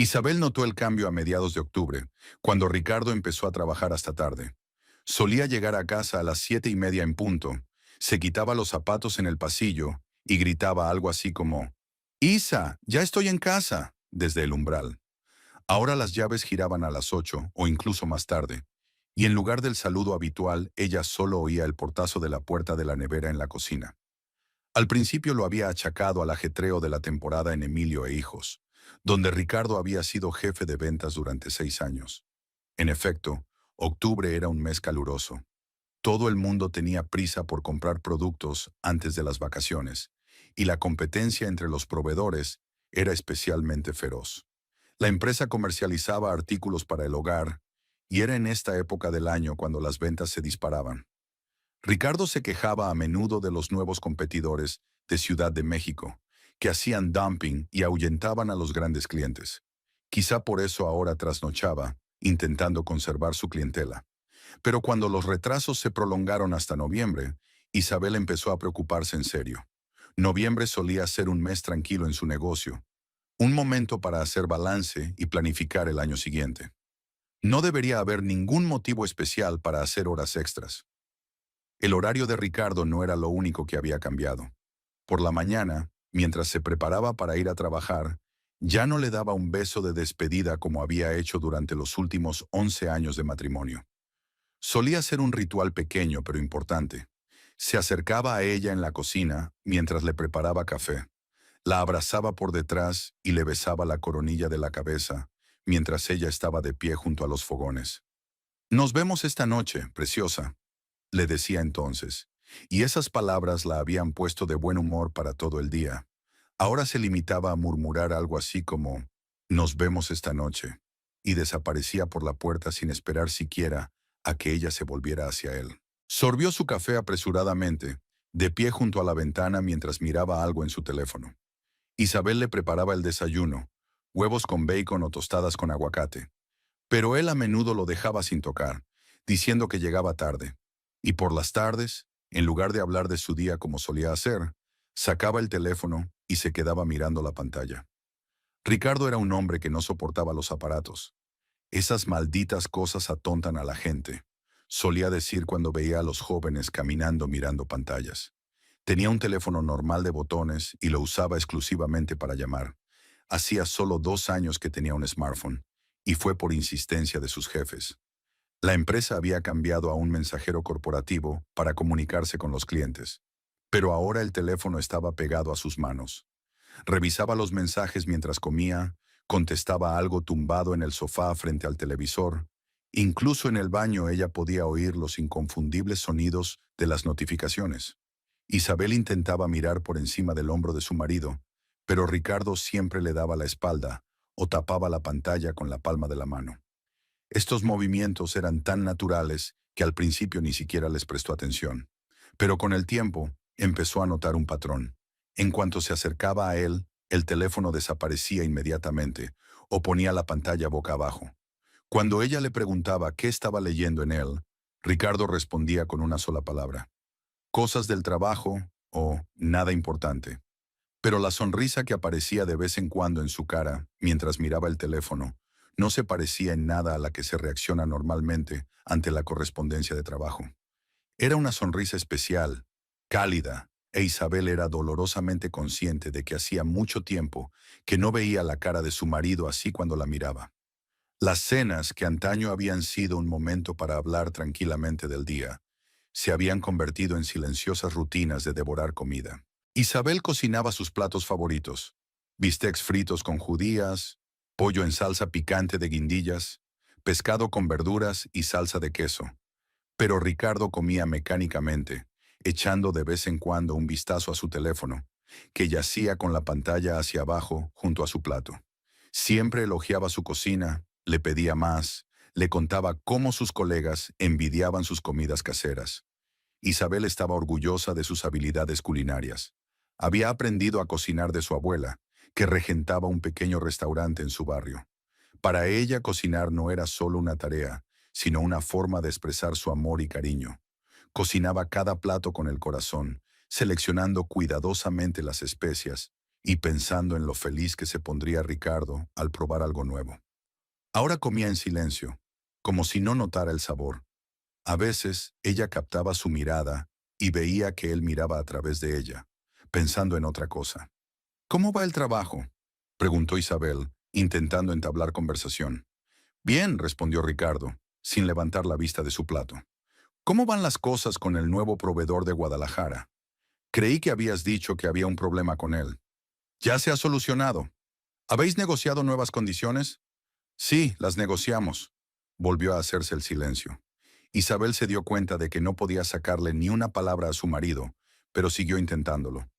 Isabel notó el cambio a mediados de octubre, cuando Ricardo empezó a trabajar hasta tarde. Solía llegar a casa a las 7:30 en punto, se quitaba los zapatos en el pasillo y gritaba algo así como, «Isa, ya estoy en casa», desde el umbral. Ahora las llaves giraban a las 8 o incluso más tarde, y en lugar del saludo habitual, ella solo oía el portazo de la puerta de la nevera en la cocina. Al principio lo había achacado al ajetreo de la temporada en Emilio e Hijos, donde Ricardo había sido jefe de ventas durante 6 años. En efecto, octubre era un mes caluroso. Todo el mundo tenía prisa por comprar productos antes de las vacaciones, y la competencia entre los proveedores era especialmente feroz. La empresa comercializaba artículos para el hogar, y era en esta época del año cuando las ventas se disparaban. Ricardo se quejaba a menudo de los nuevos competidores de Ciudad de México, que hacían dumping y ahuyentaban a los grandes clientes. Quizá por eso ahora trasnochaba, intentando conservar su clientela. Pero cuando los retrasos se prolongaron hasta noviembre, Isabel empezó a preocuparse en serio. Noviembre solía ser un mes tranquilo en su negocio, un momento para hacer balance y planificar el año siguiente. No debería haber ningún motivo especial para hacer horas extras. El horario de Ricardo no era lo único que había cambiado. Por la mañana, mientras se preparaba para ir a trabajar, ya no le daba un beso de despedida como había hecho durante los últimos 11 años de matrimonio. Solía ser un ritual pequeño pero importante. Se acercaba a ella en la cocina mientras le preparaba café. La abrazaba por detrás y le besaba la coronilla de la cabeza mientras ella estaba de pie junto a los fogones. «Nos vemos esta noche, preciosa», le decía entonces, y esas palabras la habían puesto de buen humor para todo el día. Ahora se limitaba a murmurar algo así como, «Nos vemos esta noche», y desaparecía por la puerta sin esperar siquiera a que ella se volviera hacia él. Sorbió su café apresuradamente, de pie junto a la ventana mientras miraba algo en su teléfono. Isabel le preparaba el desayuno, huevos con bacon o tostadas con aguacate, pero él a menudo lo dejaba sin tocar, diciendo que llegaba tarde. Y por las tardes, en lugar de hablar de su día como solía hacer, sacaba el teléfono y se quedaba mirando la pantalla. Ricardo era un hombre que no soportaba los aparatos. «Esas malditas cosas atontan a la gente», solía decir cuando veía a los jóvenes caminando mirando pantallas. Tenía un teléfono normal de botones y lo usaba exclusivamente para llamar. Hacía solo 2 años que tenía un smartphone, y fue por insistencia de sus jefes. La empresa había cambiado a un mensajero corporativo para comunicarse con los clientes, pero ahora el teléfono estaba pegado a sus manos. Revisaba los mensajes mientras comía, contestaba algo tumbado en el sofá frente al televisor. Incluso en el baño ella podía oír los inconfundibles sonidos de las notificaciones. Isabel intentaba mirar por encima del hombro de su marido, pero Ricardo siempre le daba la espalda o tapaba la pantalla con la palma de la mano. Estos movimientos eran tan naturales que al principio ni siquiera les prestó atención. Pero con el tiempo, empezó a notar un patrón. En cuanto se acercaba a él, el teléfono desaparecía inmediatamente o ponía la pantalla boca abajo. Cuando ella le preguntaba qué estaba leyendo en él, Ricardo respondía con una sola palabra: «Cosas del trabajo» o «nada importante». Pero la sonrisa que aparecía de vez en cuando en su cara mientras miraba el teléfono no se parecía en nada a la que se reacciona normalmente ante la correspondencia de trabajo. Era una sonrisa especial, cálida, e Isabel era dolorosamente consciente de que hacía mucho tiempo que no veía la cara de su marido así cuando la miraba. Las cenas, que antaño habían sido un momento para hablar tranquilamente del día, se habían convertido en silenciosas rutinas de devorar comida. Isabel cocinaba sus platos favoritos: bistecs fritos con judías, pollo en salsa picante de guindillas, pescado con verduras y salsa de queso. Pero Ricardo comía mecánicamente, echando de vez en cuando un vistazo a su teléfono, que yacía con la pantalla hacia abajo junto a su plato. Siempre elogiaba su cocina, le pedía más, le contaba cómo sus colegas envidiaban sus comidas caseras. Isabel estaba orgullosa de sus habilidades culinarias. Había aprendido a cocinar de su abuela, que regentaba un pequeño restaurante en su barrio. Para ella, cocinar no era solo una tarea, sino una forma de expresar su amor y cariño. Cocinaba cada plato con el corazón, seleccionando cuidadosamente las especias y pensando en lo feliz que se pondría Ricardo al probar algo nuevo. Ahora comía en silencio, como si no notara el sabor. A veces ella captaba su mirada y veía que él miraba a través de ella, pensando en otra cosa. ¿Cómo va el trabajo?, preguntó Isabel, intentando entablar conversación. Bien, respondió Ricardo, sin levantar la vista de su plato. ¿Cómo van las cosas con el nuevo proveedor de Guadalajara? Creí que habías dicho que había un problema con él. ¿Ya se ha solucionado? ¿Habéis negociado nuevas condiciones? Sí, las negociamos. Volvió a hacerse el silencio. Isabel se dio cuenta de que no podía sacarle ni una palabra a su marido, pero siguió intentándolo.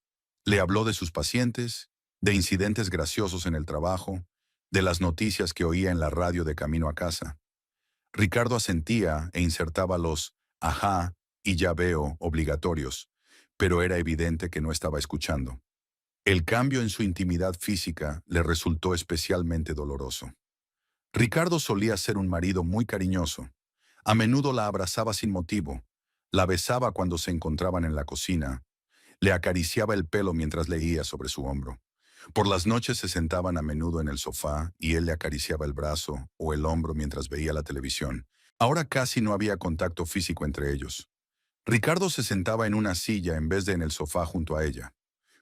Le habló de sus pacientes, de incidentes graciosos en el trabajo, de las noticias que oía en la radio de camino a casa. Ricardo asentía e insertaba los ajá y ya veo obligatorios, pero era evidente que no estaba escuchando. El cambio en su intimidad física le resultó especialmente doloroso. Ricardo solía ser un marido muy cariñoso. A menudo la abrazaba sin motivo, la besaba cuando se encontraban en la cocina, le acariciaba el pelo mientras leía sobre su hombro. Por las noches se sentaban a menudo en el sofá y él le acariciaba el brazo o el hombro mientras veía la televisión. Ahora casi no había contacto físico entre ellos. Ricardo se sentaba en una silla en vez de en el sofá junto a ella.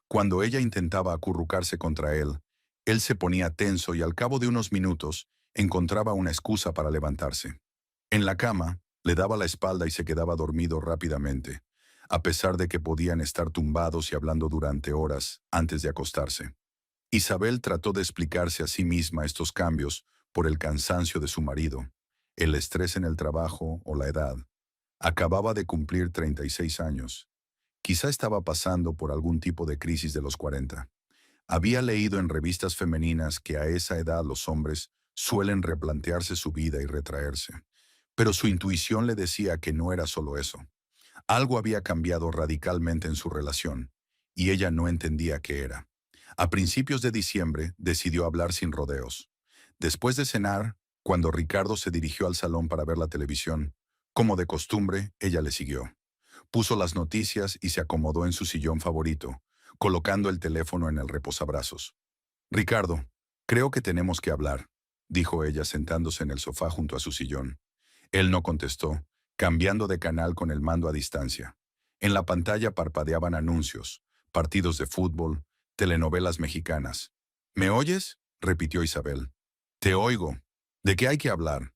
Cuando ella intentaba acurrucarse contra él se ponía tenso y al cabo de unos minutos encontraba una excusa para levantarse. En la cama, le daba la espalda y se quedaba dormido rápidamente, a pesar de que podían estar tumbados y hablando durante horas antes de acostarse. Isabel trató de explicarse a sí misma estos cambios por el cansancio de su marido, el estrés en el trabajo o la edad. Acababa de cumplir 36 años. Quizá estaba pasando por algún tipo de crisis de los 40. Había leído en revistas femeninas que a esa edad los hombres suelen replantearse su vida y retraerse. Pero su intuición le decía que no era solo eso. Algo había cambiado radicalmente en su relación, y ella no entendía qué era. A principios de diciembre decidió hablar sin rodeos. Después de cenar, cuando Ricardo se dirigió al salón para ver la televisión, como de costumbre, ella le siguió. Puso las noticias y se acomodó en su sillón favorito, colocando el teléfono en el reposabrazos. Ricardo, creo que tenemos que hablar, dijo ella sentándose en el sofá junto a su sillón. Él no contestó, cambiando de canal con el mando a distancia. En la pantalla parpadeaban anuncios, partidos de fútbol, telenovelas mexicanas. ¿Me oyes?, repitió Isabel. Te oigo. ¿De qué hay que hablar?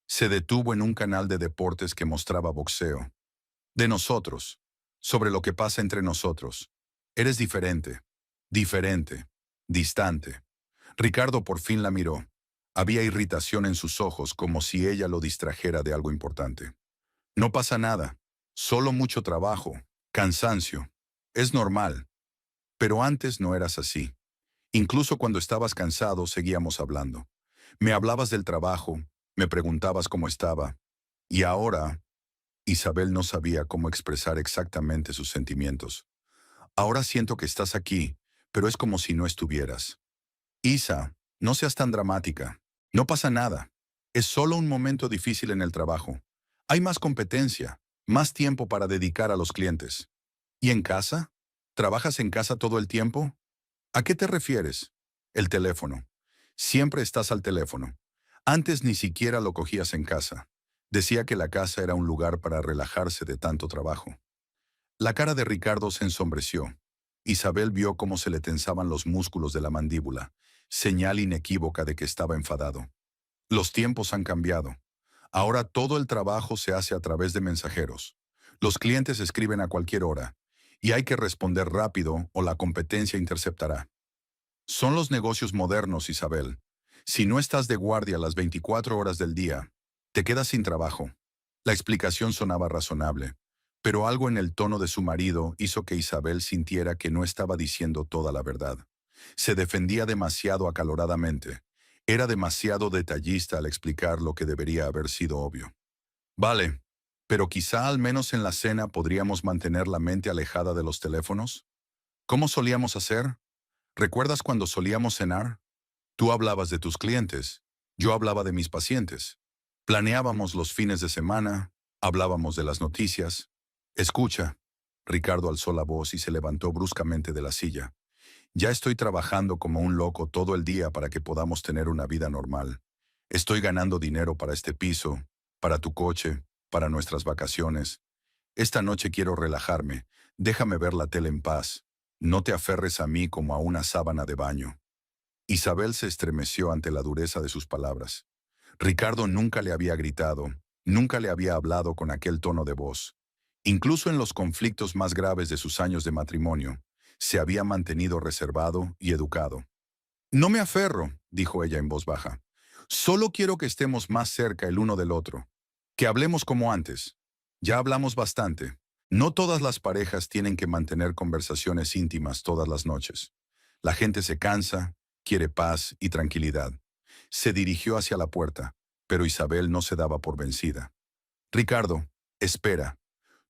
Se detuvo en un canal de deportes que mostraba boxeo. De nosotros, sobre lo que pasa entre nosotros. Eres diferente, diferente, distante. Ricardo por fin la miró. Había irritación en sus ojos como si ella lo distrajera de algo importante. No pasa nada, solo mucho trabajo, cansancio. Es normal. Pero antes no eras así. Incluso cuando estabas cansado seguíamos hablando. Me hablabas del trabajo, me preguntabas cómo estaba. Y ahora, Isabel no sabía cómo expresar exactamente sus sentimientos. Ahora siento que estás aquí, pero es como si no estuvieras. Isa, no seas tan dramática. No pasa nada. Es solo un momento difícil en el trabajo. Hay más competencia, más tiempo para dedicar a los clientes. ¿Y en casa? ¿Trabajas en casa todo el tiempo? ¿A qué te refieres? El teléfono. Siempre estás al teléfono. Antes ni siquiera lo cogías en casa. Decía que la casa era un lugar para relajarse de tanto trabajo. La cara de Ricardo se ensombreció. Isabel vio cómo se le tensaban los músculos de la mandíbula, señal inequívoca de que estaba enfadado. Los tiempos han cambiado. Ahora todo el trabajo se hace a través de mensajeros. Los clientes escriben a cualquier hora, y hay que responder rápido o la competencia interceptará. Son los negocios modernos, Isabel. Si no estás de guardia las 24 horas del día, te quedas sin trabajo. La explicación sonaba razonable, pero algo en el tono de su marido hizo que Isabel sintiera que no estaba diciendo toda la verdad. Se defendía demasiado acaloradamente. Era demasiado detallista al explicar lo que debería haber sido obvio. Vale, pero quizá al menos en la cena podríamos mantener la mente alejada de los teléfonos. ¿Cómo solíamos hacer? ¿Recuerdas cuando solíamos cenar? Tú hablabas de tus clientes, yo hablaba de mis pacientes. Planeábamos los fines de semana, hablábamos de las noticias. Escucha. Ricardo alzó la voz y se levantó bruscamente de la silla. Ya estoy trabajando como un loco todo el día para que podamos tener una vida normal. Estoy ganando dinero para este piso, para tu coche, para nuestras vacaciones. Esta noche quiero relajarme. Déjame ver la tele en paz. No te aferres a mí como a una sábana de baño. Isabel se estremeció ante la dureza de sus palabras. Ricardo nunca le había gritado, nunca le había hablado con aquel tono de voz. Incluso en los conflictos más graves de sus años de matrimonio, se había mantenido reservado y educado. No me aferro, dijo ella en voz baja. Solo quiero que estemos más cerca el uno del otro. Que hablemos como antes. Ya hablamos bastante. No todas las parejas tienen que mantener conversaciones íntimas todas las noches. La gente se cansa, quiere paz y tranquilidad. Se dirigió hacia la puerta, pero Isabel no se daba por vencida. Ricardo, espera.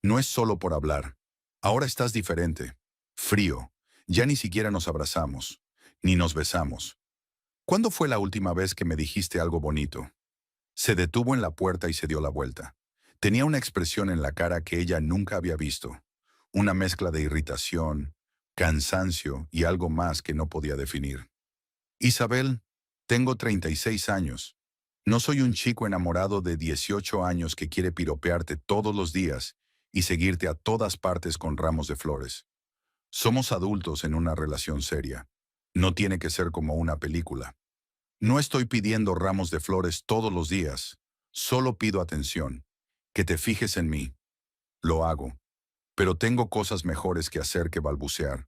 No es solo por hablar. Ahora estás diferente. Frío. Ya ni siquiera nos abrazamos. Ni nos besamos. ¿Cuándo fue la última vez que me dijiste algo bonito? Se detuvo en la puerta y se dio la vuelta. Tenía una expresión en la cara que ella nunca había visto. Una mezcla de irritación, cansancio y algo más que no podía definir. Isabel, tengo 36 años. No soy un chico enamorado de 18 años que quiere piropearte todos los días y seguirte a todas partes con ramos de flores. Somos adultos en una relación seria. No tiene que ser como una película. No estoy pidiendo ramos de flores todos los días. Solo pido atención. Que te fijes en mí. Lo hago. Pero tengo cosas mejores que hacer que balbucear.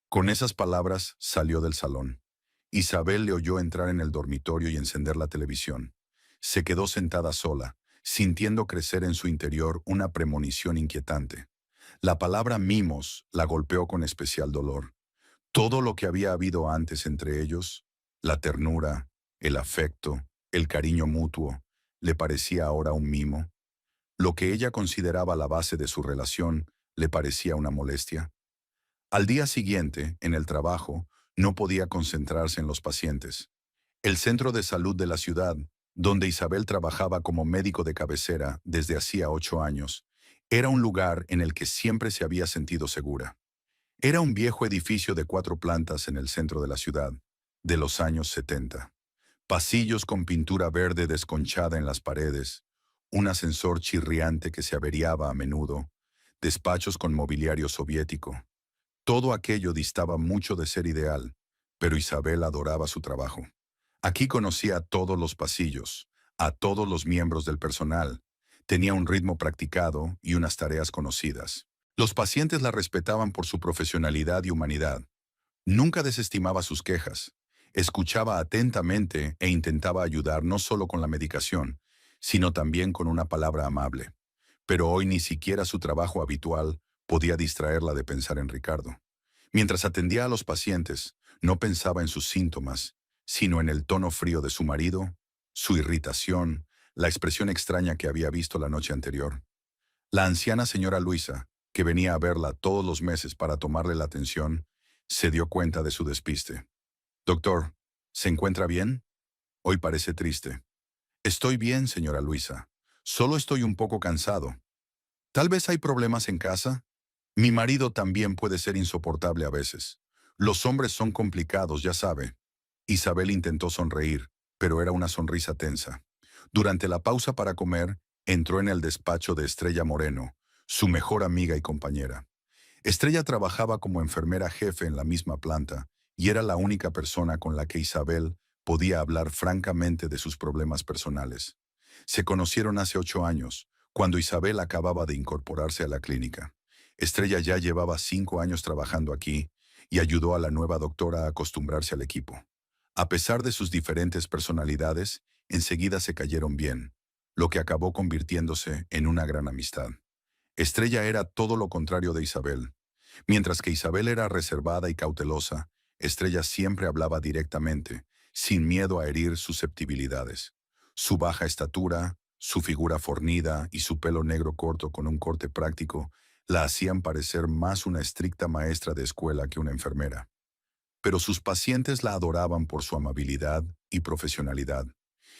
Con esas palabras salió del salón. Isabel le oyó entrar en el dormitorio y encender la televisión. Se quedó sentada sola, sintiendo crecer en su interior una premonición inquietante. La palabra mimos la golpeó con especial dolor. Todo lo que había habido antes entre ellos, la ternura, el afecto, el cariño mutuo, le parecía ahora un mimo. Lo que ella consideraba la base de su relación le parecía una molestia. Al día siguiente, en el trabajo, no podía concentrarse en los pacientes. El centro de salud de la ciudad, donde Isabel trabajaba como médico de cabecera desde hacía 8 años, era un lugar en el que siempre se había sentido segura. Era un viejo edificio de 4 plantas en el centro de la ciudad, de los años 70. Pasillos con pintura verde desconchada en las paredes, un ascensor chirriante que se averiaba a menudo, despachos con mobiliario soviético. Todo aquello distaba mucho de ser ideal, pero Isabel adoraba su trabajo. Aquí conocía a todos los pasillos, a todos los miembros del personal. Tenía un ritmo practicado y unas tareas conocidas. Los pacientes la respetaban por su profesionalidad y humanidad. Nunca desestimaba sus quejas. Escuchaba atentamente e intentaba ayudar no solo con la medicación, sino también con una palabra amable. Pero hoy ni siquiera su trabajo habitual podía distraerla de pensar en Ricardo. Mientras atendía a los pacientes, no pensaba en sus síntomas, sino en el tono frío de su marido, su irritación, la expresión extraña que había visto la noche anterior. La anciana señora Luisa, que venía a verla todos los meses para tomarle la atención, se dio cuenta de su despiste. Doctor, ¿se encuentra bien? Hoy parece triste. Estoy bien, señora Luisa. Solo estoy un poco cansado. Tal vez hay problemas en casa. Mi marido también puede ser insoportable a veces. Los hombres son complicados, ya sabe. Isabel intentó sonreír, pero era una sonrisa tensa. Durante la pausa para comer, entró en el despacho de Estrella Moreno, su mejor amiga y compañera. Estrella trabajaba como enfermera jefe en la misma planta y era la única persona con la que Isabel podía hablar francamente de sus problemas personales. Se conocieron hace 8 años, cuando Isabel acababa de incorporarse a la clínica. Estrella ya llevaba 5 años trabajando aquí y ayudó a la nueva doctora a acostumbrarse al equipo. A pesar de sus diferentes personalidades, enseguida se cayeron bien, lo que acabó convirtiéndose en una gran amistad. Estrella era todo lo contrario de Isabel. Mientras que Isabel era reservada y cautelosa, Estrella siempre hablaba directamente, sin miedo a herir susceptibilidades. Su baja estatura, su figura fornida y su pelo negro corto con un corte práctico la hacían parecer más una estricta maestra de escuela que una enfermera. Pero sus pacientes la adoraban por su amabilidad y profesionalidad,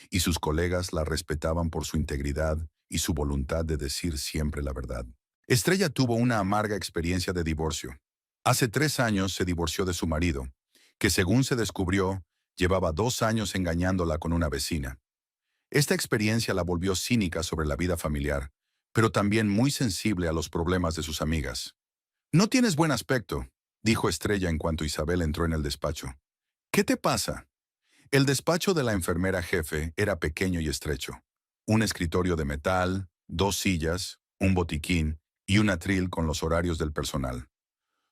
y sus colegas la respetaban por su integridad y su voluntad de decir siempre la verdad. Estrella tuvo una amarga experiencia de divorcio. Hace 3 años se divorció de su marido, que según se descubrió, llevaba 2 años engañándola con una vecina. Esta experiencia la volvió cínica sobre la vida familiar, pero también muy sensible a los problemas de sus amigas. «No tienes buen aspecto», dijo Estrella en cuanto Isabel entró en el despacho. «¿Qué te pasa?». El despacho de la enfermera jefe era pequeño y estrecho. Un escritorio de metal, 2 sillas, un botiquín y un atril con los horarios del personal.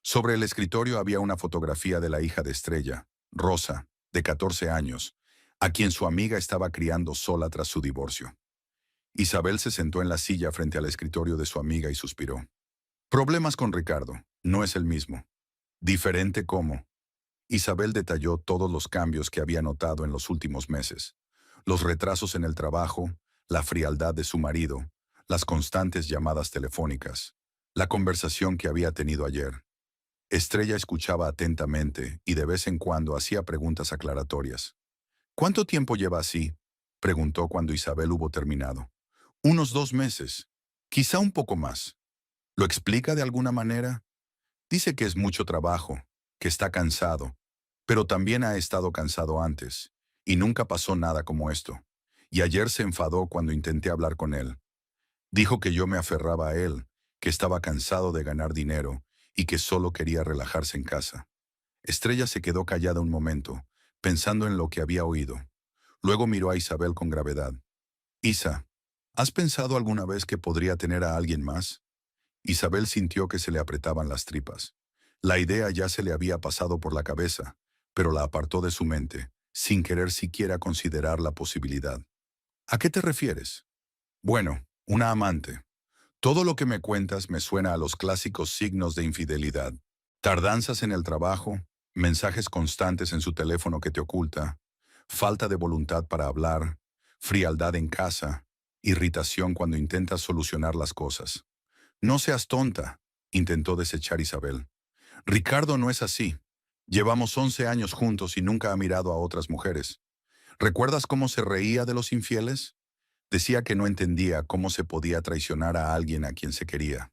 Sobre el escritorio había una fotografía de la hija de Estrella, Rosa, de 14 años, a quien su amiga estaba criando sola tras su divorcio. Isabel se sentó en la silla frente al escritorio de su amiga y suspiró. «Problemas con Ricardo, no es el mismo». «¿Diferente cómo?». Isabel detalló todos los cambios que había notado en los últimos meses. Los retrasos en el trabajo, la frialdad de su marido, las constantes llamadas telefónicas, la conversación que había tenido ayer. Estrella escuchaba atentamente y de vez en cuando hacía preguntas aclaratorias. «¿Cuánto tiempo lleva así?», preguntó cuando Isabel hubo terminado. «Unos 2 meses, quizá un poco más». «¿Lo explica de alguna manera?». «Dice que es mucho trabajo, que está cansado, pero también ha estado cansado antes, y nunca pasó nada como esto. Y ayer se enfadó cuando intenté hablar con él. Dijo que yo me aferraba a él, que estaba cansado de ganar dinero y que solo quería relajarse en casa». Estrella se quedó callada un momento, pensando en lo que había oído. Luego miró a Isabel con gravedad. «Isa, ¿has pensado alguna vez que podría tener a alguien más?». Isabel sintió que se le apretaban las tripas. La idea ya se le había pasado por la cabeza, pero la apartó de su mente, sin querer siquiera considerar la posibilidad. «¿A qué te refieres?». «Bueno, una amante. Todo lo que me cuentas me suena a los clásicos signos de infidelidad. Tardanzas en el trabajo, mensajes constantes en su teléfono que te oculta, falta de voluntad para hablar, frialdad en casa, irritación cuando intentas solucionar las cosas». «No seas tonta», intentó desechar Isabel. «Ricardo no es así. Llevamos 11 años juntos y nunca ha mirado a otras mujeres. ¿Recuerdas cómo se reía de los infieles? Decía que no entendía cómo se podía traicionar a alguien a quien se quería.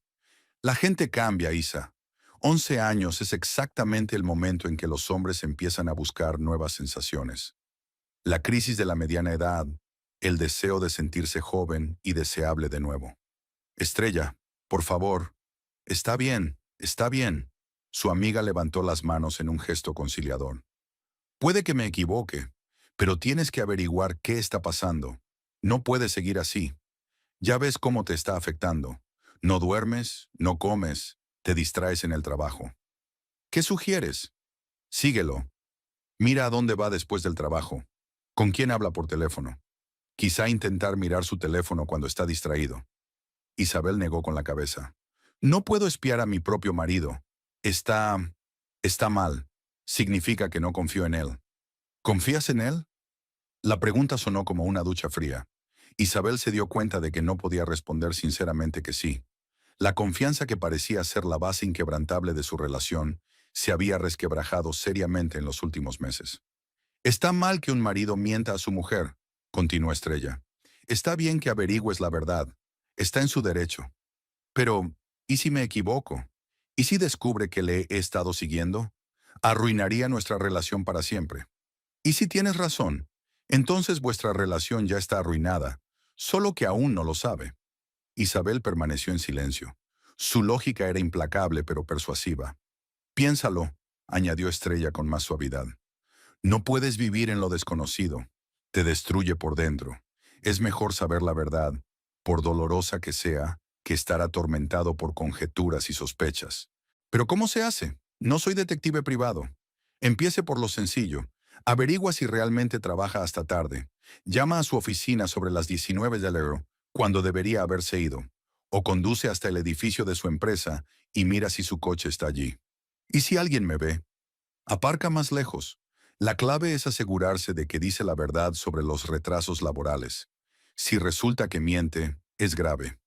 La gente cambia, Isa. 11 años es exactamente el momento en que los hombres empiezan a buscar nuevas sensaciones. La crisis de la mediana edad, el deseo de sentirse joven y deseable de nuevo. Estrella, por favor». «Está bien, está bien». Su amiga levantó las manos en un gesto conciliador. «Puede que me equivoque, pero tienes que averiguar qué está pasando. No puedes seguir así. Ya ves cómo te está afectando. No duermes, no comes, te distraes en el trabajo. ¿Qué sugieres? Síguelo. Mira a dónde va después del trabajo. ¿Con quién habla por teléfono? Quizá intentar mirar su teléfono cuando está distraído». Isabel negó con la cabeza. «No puedo espiar a mi propio marido. Está mal. Significa que no confío en él». «¿Confías en él?». La pregunta sonó como una ducha fría. Isabel se dio cuenta de que no podía responder sinceramente que sí. La confianza que parecía ser la base inquebrantable de su relación se había resquebrajado seriamente en los últimos meses. «Está mal que un marido mienta a su mujer», continuó Estrella. «Está bien que averigües la verdad. Está en su derecho. Pero, ¿y si me equivoco? ¿Y si descubre que le he estado siguiendo? Arruinaría nuestra relación para siempre. ¿Y si tienes razón? Entonces vuestra relación ya está arruinada, solo que aún no lo sabe». Isabel permaneció en silencio. Su lógica era implacable pero persuasiva. «Piénsalo», añadió Estrella con más suavidad. «No puedes vivir en lo desconocido. Te destruye por dentro. Es mejor saber la verdad, por dolorosa que sea, que estar atormentado por conjeturas y sospechas». «¿Pero cómo se hace? No soy detective privado». «Empiece por lo sencillo. Averigua si realmente trabaja hasta tarde. Llama a su oficina sobre las 19 de enero, cuando debería haberse ido. O conduce hasta el edificio de su empresa y mira si su coche está allí. ¿Y si alguien me ve? Aparca más lejos. La clave es asegurarse de que dice la verdad sobre los retrasos laborales. Si resulta que miente, es grave».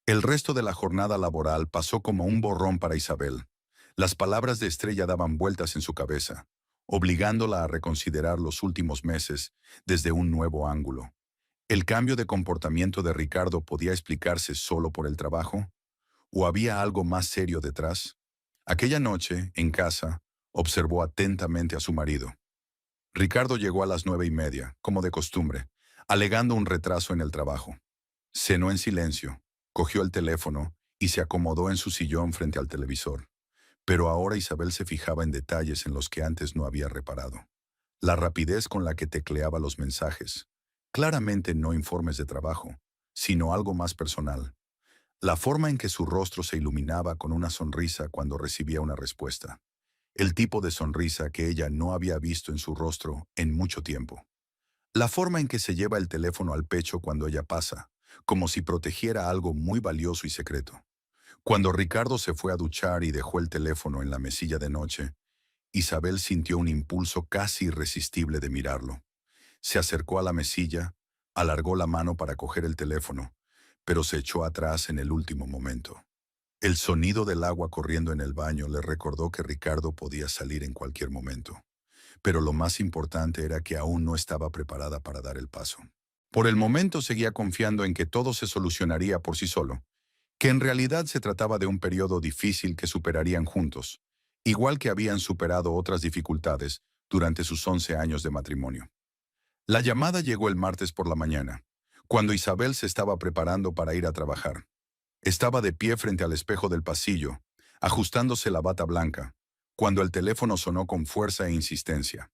El resto de la jornada laboral pasó como un borrón para Isabel. Las palabras de Estrella daban vueltas en su cabeza, obligándola a reconsiderar los últimos meses desde un nuevo ángulo. ¿El cambio de comportamiento de Ricardo podía explicarse solo por el trabajo? ¿O había algo más serio detrás? Aquella noche, en casa, Observó atentamente a su marido. Ricardo llegó a las 9:30, como de costumbre, alegando un retraso en el trabajo. Cenó en silencio, cogió el teléfono y se acomodó en su sillón frente al televisor. Pero ahora Isabel se fijaba en detalles en los que antes no había reparado. La rapidez con la que tecleaba los mensajes. Claramente no informes de trabajo, sino algo más personal. La forma en que su rostro se iluminaba con una sonrisa cuando recibía una respuesta. El tipo de sonrisa que ella no había visto en su rostro en mucho tiempo. La forma en que se lleva el teléfono al pecho cuando ella pasa, como si protegiera algo muy valioso y secreto. Cuando Ricardo se fue a duchar y dejó el teléfono en la mesilla de noche, Isabel sintió un impulso casi irresistible de mirarlo. Se acercó a la mesilla, alargó la mano para coger el teléfono, pero se echó atrás en el último momento. El sonido del agua corriendo en el baño le recordó que Ricardo podía salir en cualquier momento. Pero lo más importante era que aún no estaba preparada para dar el paso. Por el momento seguía confiando en que todo se solucionaría por sí solo, que en realidad se trataba de un periodo difícil que superarían juntos, igual que habían superado otras dificultades durante sus 11 años de matrimonio. La llamada llegó el martes por la mañana, cuando Isabel se estaba preparando para ir a trabajar. Estaba de pie frente al espejo del pasillo, ajustándose la bata blanca, cuando el teléfono sonó con fuerza e insistencia.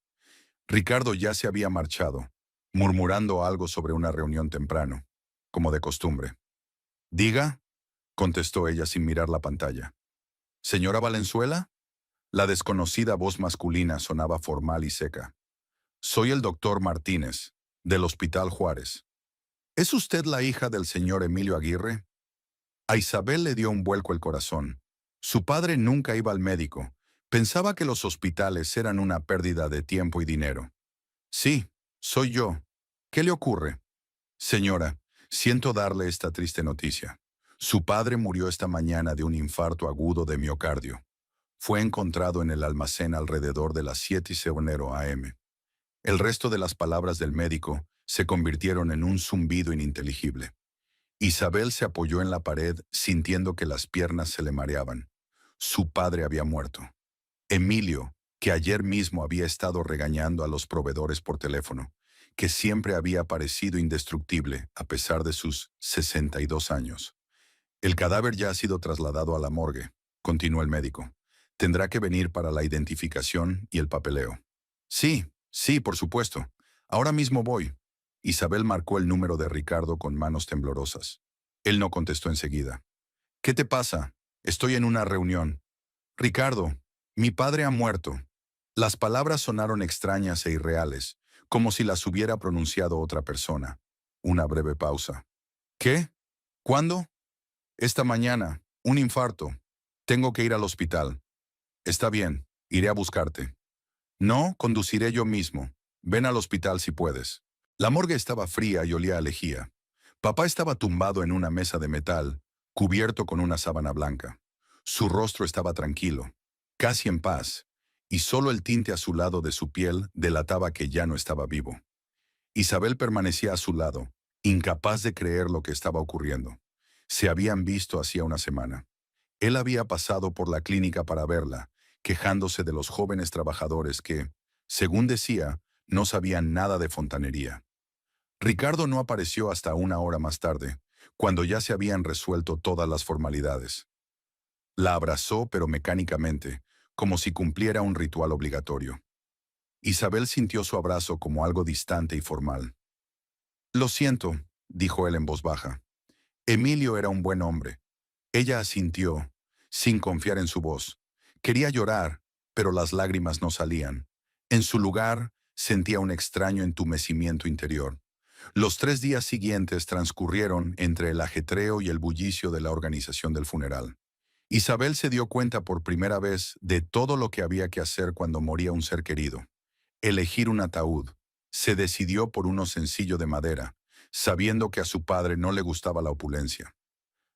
Ricardo ya se había marchado, murmurando algo sobre una reunión temprano, como de costumbre. «Diga», contestó ella sin mirar la pantalla. «¿Señora Valenzuela?» La desconocida voz masculina sonaba formal y seca. «Soy el doctor Martínez, del Hospital Juárez. ¿Es usted la hija del señor Emilio Aguirre?» A Isabel le dio un vuelco el corazón. Su padre nunca iba al médico. Pensaba que los hospitales eran una pérdida de tiempo y dinero. «Sí, soy yo. ¿Qué le ocurre?» «Señora, siento darle esta triste noticia. Su padre murió esta mañana de un infarto agudo de miocardio. Fue encontrado en el almacén alrededor de las 7:00 AM. El resto de las palabras del médico se convirtieron en un zumbido ininteligible. Isabel se apoyó en la pared sintiendo que las piernas se le mareaban. Su padre había muerto. Emilio, que ayer mismo había estado regañando a los proveedores por teléfono, que siempre había parecido indestructible a pesar de sus 62 años. «El cadáver ya ha sido trasladado a la morgue», continuó el médico. «Tendrá que venir para la identificación y el papeleo». «Sí, sí, por supuesto. Ahora mismo voy». Isabel marcó el número de Ricardo con manos temblorosas. Él no contestó enseguida. «¿Qué te pasa? Estoy en una reunión». «Ricardo, mi padre ha muerto». Las palabras sonaron extrañas e irreales, como si las hubiera pronunciado otra persona. Una breve pausa. «¿Qué? ¿Cuándo?» «Esta mañana. Un infarto. Tengo que ir al hospital». «Está bien. Iré a buscarte». «No, conduciré yo mismo. Ven al hospital si puedes». La morgue estaba fría y olía a lejía. Papá estaba tumbado en una mesa de metal, cubierto con una sábana blanca. Su rostro estaba tranquilo, casi en paz, y solo el tinte azulado de su piel delataba que ya no estaba vivo. Isabel permanecía a su lado, incapaz de creer lo que estaba ocurriendo. Se habían visto hacía una semana. Él había pasado por la clínica para verla, quejándose de los jóvenes trabajadores que, según decía, no sabían nada de fontanería. Ricardo no apareció hasta una hora más tarde, cuando ya se habían resuelto todas las formalidades. La abrazó, pero mecánicamente, como si cumpliera un ritual obligatorio. Isabel sintió su abrazo como algo distante y formal. «Lo siento», dijo él en voz baja. «Emilio era un buen hombre». Ella asintió, sin confiar en su voz. Quería llorar, pero las lágrimas no salían. En su lugar, sentía un extraño entumecimiento interior. Los 3 días siguientes transcurrieron entre el ajetreo y el bullicio de la organización del funeral. Isabel se dio cuenta por primera vez de todo lo que había que hacer cuando moría un ser querido. Elegir un ataúd. Se decidió por uno sencillo de madera, sabiendo que a su padre no le gustaba la opulencia.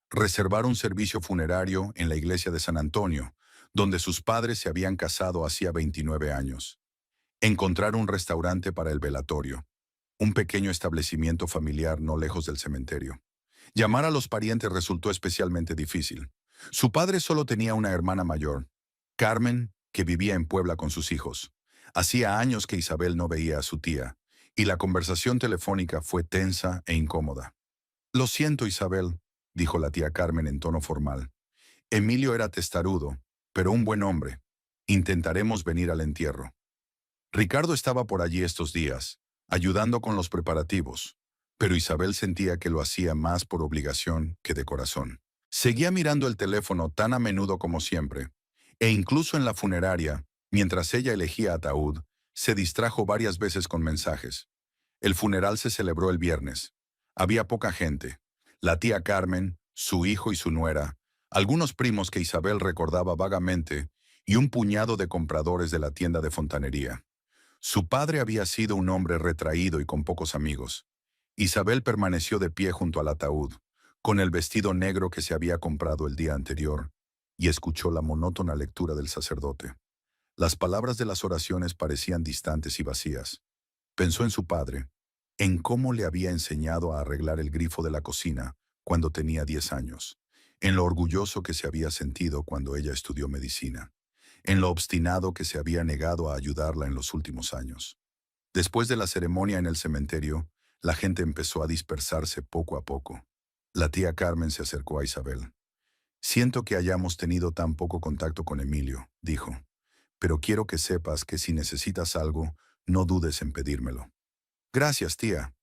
Reservar un servicio funerario en la iglesia de San Antonio, donde sus padres se habían casado hacía 29 años. Encontrar un restaurante para el velatorio. Un pequeño establecimiento familiar no lejos del cementerio. Llamar a los parientes resultó especialmente difícil. Su padre solo tenía una hermana mayor, Carmen, que vivía en Puebla con sus hijos. Hacía años que Isabel no veía a su tía, y la conversación telefónica fue tensa e incómoda. «Lo siento, Isabel», dijo la tía Carmen en tono formal. «Emilio era testarudo, pero un buen hombre. Intentaremos venir al entierro». Ricardo estaba por allí estos días, ayudando con los preparativos, pero Isabel sentía que lo hacía más por obligación que de corazón. Seguía mirando el teléfono tan a menudo como siempre, e incluso en la funeraria, mientras ella elegía ataúd, se distrajo varias veces con mensajes. El funeral se celebró el viernes. Había poca gente. La tía Carmen, su hijo y su nuera, algunos primos que Isabel recordaba vagamente, y un puñado de compradores de la tienda de fontanería. Su padre había sido un hombre retraído y con pocos amigos. Isabel permaneció de pie junto al ataúd, con el vestido negro que se había comprado el día anterior, y escuchó la monótona lectura del sacerdote. Las palabras de las oraciones parecían distantes y vacías. Pensó en su padre, en cómo le había enseñado a arreglar el grifo de la cocina cuando tenía 10 años, en lo orgulloso que se había sentido cuando ella estudió medicina, en lo obstinado que se había negado a ayudarla en los últimos años. Después de la ceremonia en el cementerio, la gente empezó a dispersarse poco a poco. La tía Carmen se acercó a Isabel. «Siento que hayamos tenido tan poco contacto con Emilio», dijo, «pero quiero que sepas que si necesitas algo, no dudes en pedírmelo». «Gracias, tía.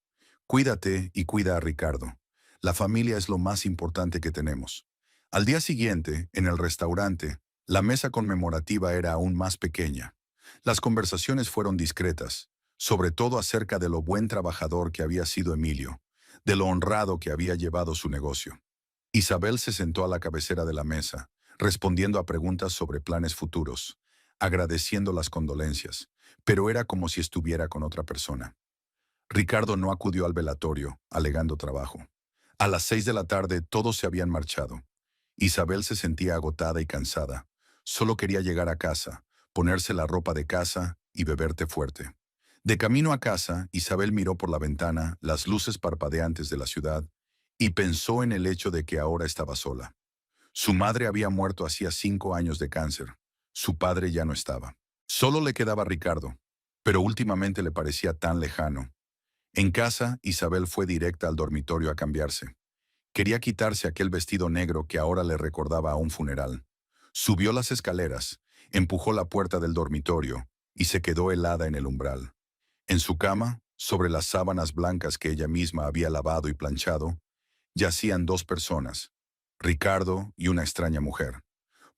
Cuídate y cuida a Ricardo. La familia es lo más importante que tenemos». Al día siguiente, en el restaurante, la mesa conmemorativa era aún más pequeña. Las conversaciones fueron discretas, sobre todo acerca de lo buen trabajador que había sido Emilio, de lo honrado que había llevado su negocio. Isabel se sentó a la cabecera de la mesa, respondiendo a preguntas sobre planes futuros, agradeciendo las condolencias, pero era como si estuviera con otra persona. Ricardo no acudió al velatorio, alegando trabajo. A las 6 de la tarde todos se habían marchado. Isabel se sentía agotada y cansada. Solo quería llegar a casa, ponerse la ropa de casa y beber té fuerte. De camino a casa, Isabel miró por la ventana las luces parpadeantes de la ciudad y pensó en el hecho de que ahora estaba sola. Su madre había muerto hacía 5 años de cáncer. Su padre ya no estaba. Solo le quedaba Ricardo, pero últimamente le parecía tan lejano. En casa, Isabel fue directa al dormitorio a cambiarse. Quería quitarse aquel vestido negro que ahora le recordaba a un funeral. Subió las escaleras, empujó la puerta del dormitorio y se quedó helada en el umbral. En su cama, sobre las sábanas blancas que ella misma había lavado y planchado, yacían 2 personas, Ricardo y una extraña mujer,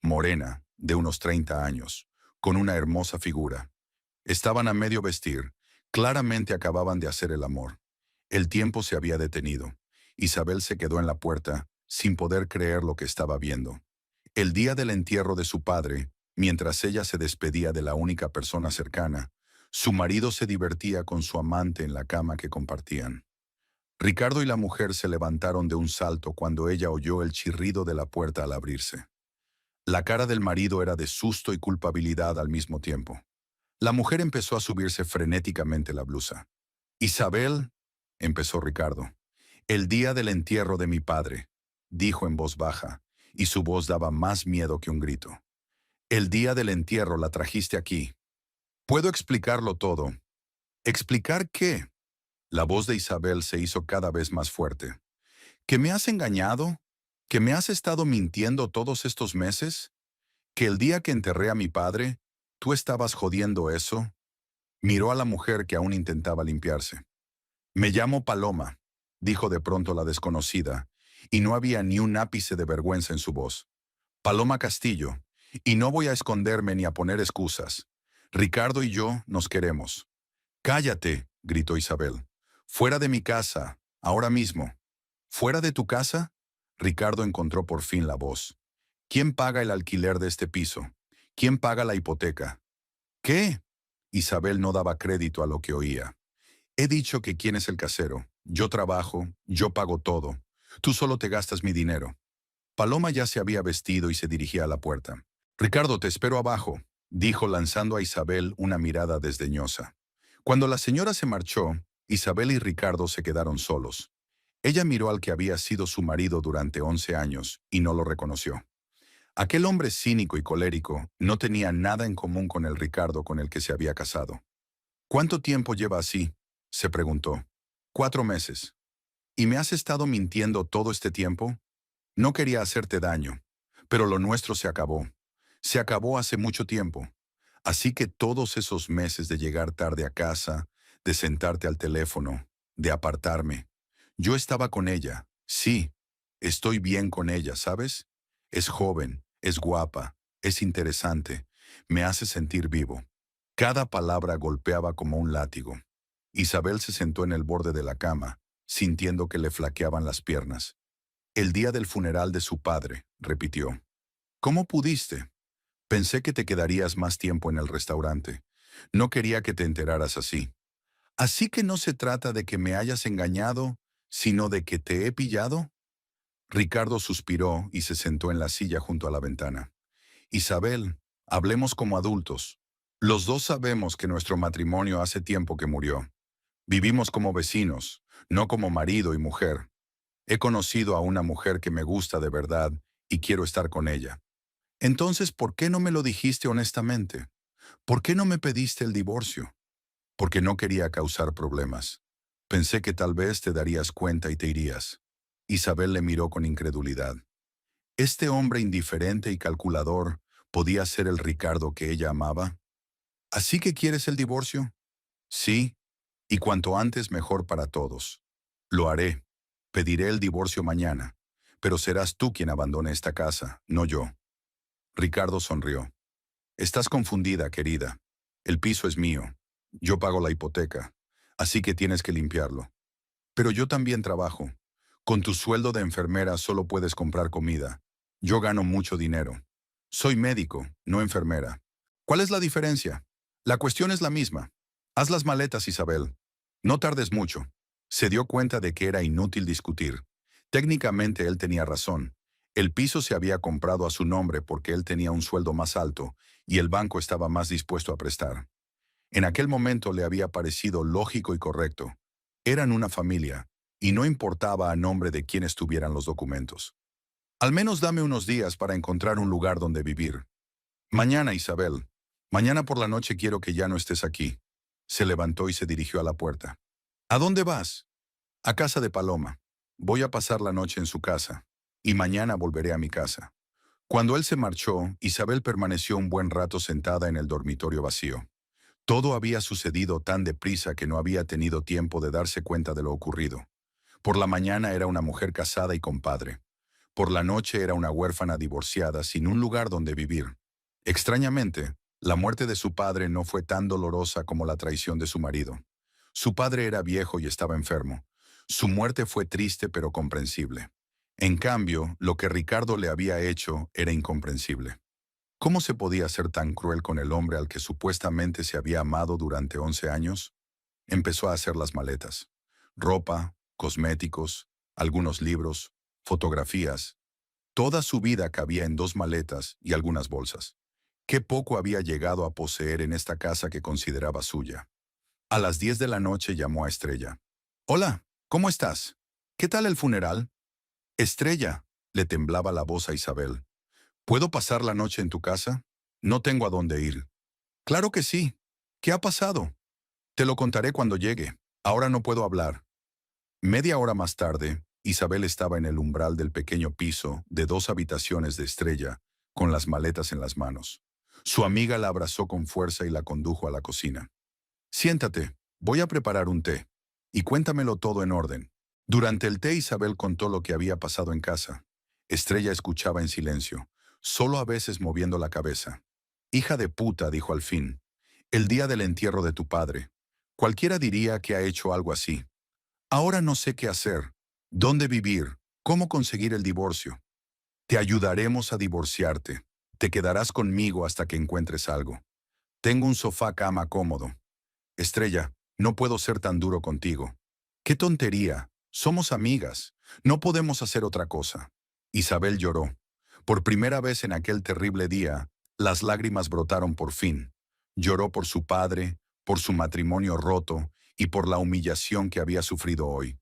morena, de unos 30 años, con una hermosa figura. Estaban a medio vestir, claramente acababan de hacer el amor. El tiempo se había detenido. Isabel se quedó en la puerta, sin poder creer lo que estaba viendo. El día del entierro de su padre, mientras ella se despedía de la única persona cercana, su marido se divertía con su amante en la cama que compartían. Ricardo y la mujer se levantaron de un salto cuando ella oyó el chirrido de la puerta al abrirse. La cara del marido era de susto y culpabilidad al mismo tiempo. La mujer empezó a subirse frenéticamente la blusa. «Isabel», empezó Ricardo. «El día del entierro de mi padre», dijo en voz baja, y su voz daba más miedo que un grito. «El día del entierro la trajiste aquí. Puedo explicarlo todo». «¿Explicar qué?». La voz de Isabel se hizo cada vez más fuerte. ¿Que me has engañado? ¿Que me has estado mintiendo todos estos meses? ¿Que el día que enterré a mi padre, tú estabas jodiendo eso?» Miró a la mujer que aún intentaba limpiarse. «Me llamo Paloma», dijo de pronto la desconocida, y no había ni un ápice de vergüenza en su voz. «Paloma Castillo, y no voy a esconderme ni a poner excusas. Ricardo y yo nos queremos». «Cállate», gritó Isabel. «Fuera de mi casa, ahora mismo». «¿Fuera de tu casa?». Ricardo encontró por fin la voz. «¿Quién paga el alquiler de este piso? ¿Quién paga la hipoteca?». «¿Qué?». Isabel no daba crédito a lo que oía. «He dicho que quién es el casero. Yo trabajo, yo pago todo. Tú solo te gastas mi dinero». Paloma ya se había vestido y se dirigía a la puerta. «Ricardo, te espero abajo», dijo lanzando a Isabel una mirada desdeñosa. Cuando la señora se marchó, Isabel y Ricardo se quedaron solos. Ella miró al que había sido su marido durante 11 años y no lo reconoció. Aquel hombre cínico y colérico no tenía nada en común con el Ricardo con el que se había casado. ¿Cuánto tiempo lleva así?, se preguntó. 4 meses. ¿Y me has estado mintiendo todo este tiempo? No quería hacerte daño, pero lo nuestro se acabó. Se acabó hace mucho tiempo. Así que todos esos meses de llegar tarde a casa, de sentarte al teléfono, de apartarme. Yo estaba con ella, sí, estoy bien con ella, ¿sabes? Es joven, es guapa, es interesante, me hace sentir vivo. Cada palabra golpeaba como un látigo. Isabel se sentó en el borde de la cama, sintiendo que le flaqueaban las piernas. El día del funeral de su padre, repitió. ¿Cómo pudiste? Pensé que te quedarías más tiempo en el restaurante. No quería que te enteraras así. Así que no se trata de que me hayas engañado, sino de que te he pillado. Ricardo suspiró y se sentó en la silla junto a la ventana. Isabel, hablemos como adultos. Los dos sabemos que nuestro matrimonio hace tiempo que murió. Vivimos como vecinos, no como marido y mujer. He conocido a una mujer que me gusta de verdad y quiero estar con ella. Entonces, ¿por qué no me lo dijiste honestamente? ¿Por qué no me pediste el divorcio? Porque no quería causar problemas. Pensé que tal vez te darías cuenta y te irías. Isabel le miró con incredulidad. ¿Este hombre indiferente y calculador podía ser el Ricardo que ella amaba? ¿Así que quieres el divorcio? Sí, y cuanto antes mejor para todos. Lo haré. Pediré el divorcio mañana, pero serás tú quien abandone esta casa, no yo. Ricardo sonrió. Estás confundida, querida. El piso es mío. Yo pago la hipoteca, así que tienes que limpiarlo. Pero yo también trabajo. Con tu sueldo de enfermera solo puedes comprar comida. Yo gano mucho dinero. Soy médico, no enfermera. ¿Cuál es la diferencia? La cuestión es la misma. Haz las maletas, Isabel. No tardes mucho. Se dio cuenta de que era inútil discutir. Técnicamente él tenía razón. El piso se había comprado a su nombre porque él tenía un sueldo más alto y el banco estaba más dispuesto a prestar. En aquel momento le había parecido lógico y correcto. Eran una familia, y no importaba a nombre de quién estuvieran los documentos. Al menos dame unos días para encontrar un lugar donde vivir. Mañana, Isabel. Mañana por la noche quiero que ya no estés aquí. Se levantó y se dirigió a la puerta. ¿A dónde vas? A casa de Paloma. Voy a pasar la noche en su casa, y mañana volveré a mi casa. Cuando él se marchó, Isabel permaneció un buen rato sentada en el dormitorio vacío. Todo había sucedido tan deprisa que no había tenido tiempo de darse cuenta de lo ocurrido. Por la mañana era una mujer casada y con padre. Por la noche era una huérfana divorciada sin un lugar donde vivir. Extrañamente, la muerte de su padre no fue tan dolorosa como la traición de su marido. Su padre era viejo y estaba enfermo. Su muerte fue triste pero comprensible. En cambio, lo que Ricardo le había hecho era incomprensible. ¿Cómo se podía ser tan cruel con el hombre al que supuestamente se había amado durante 11 años? Empezó a hacer las maletas. Ropa, cosméticos, algunos libros, fotografías. Toda su vida cabía en 2 maletas y algunas bolsas. Qué poco había llegado a poseer en esta casa que consideraba suya. A las 10 de la noche llamó a Estrella. Hola, ¿cómo estás? ¿Qué tal el funeral? Estrella, le temblaba la voz a Isabel. ¿Puedo pasar la noche en tu casa? No tengo a dónde ir. Claro que sí. ¿Qué ha pasado? Te lo contaré cuando llegue. Ahora no puedo hablar. Media hora más tarde, Isabel estaba en el umbral del pequeño piso de 2 habitaciones de Estrella, con las maletas en las manos. Su amiga la abrazó con fuerza y la condujo a la cocina. Siéntate, voy a preparar un té. Y cuéntamelo todo en orden. Durante el té Isabel contó lo que había pasado en casa. Estrella escuchaba en silencio, solo a veces moviendo la cabeza. Hija de puta, dijo al fin. El día del entierro de tu padre. Cualquiera diría que ha hecho algo así. Ahora no sé qué hacer, dónde vivir, cómo conseguir el divorcio. Te ayudaremos a divorciarte. Te quedarás conmigo hasta que encuentres algo. Tengo un sofá cama cómodo. Estrella, no puedo ser tan duro contigo. ¡Qué tontería! Somos amigas. No podemos hacer otra cosa. Isabel lloró. Por primera vez en aquel terrible día, las lágrimas brotaron por fin. Lloró por su padre, por su matrimonio roto y por la humillación que había sufrido hoy.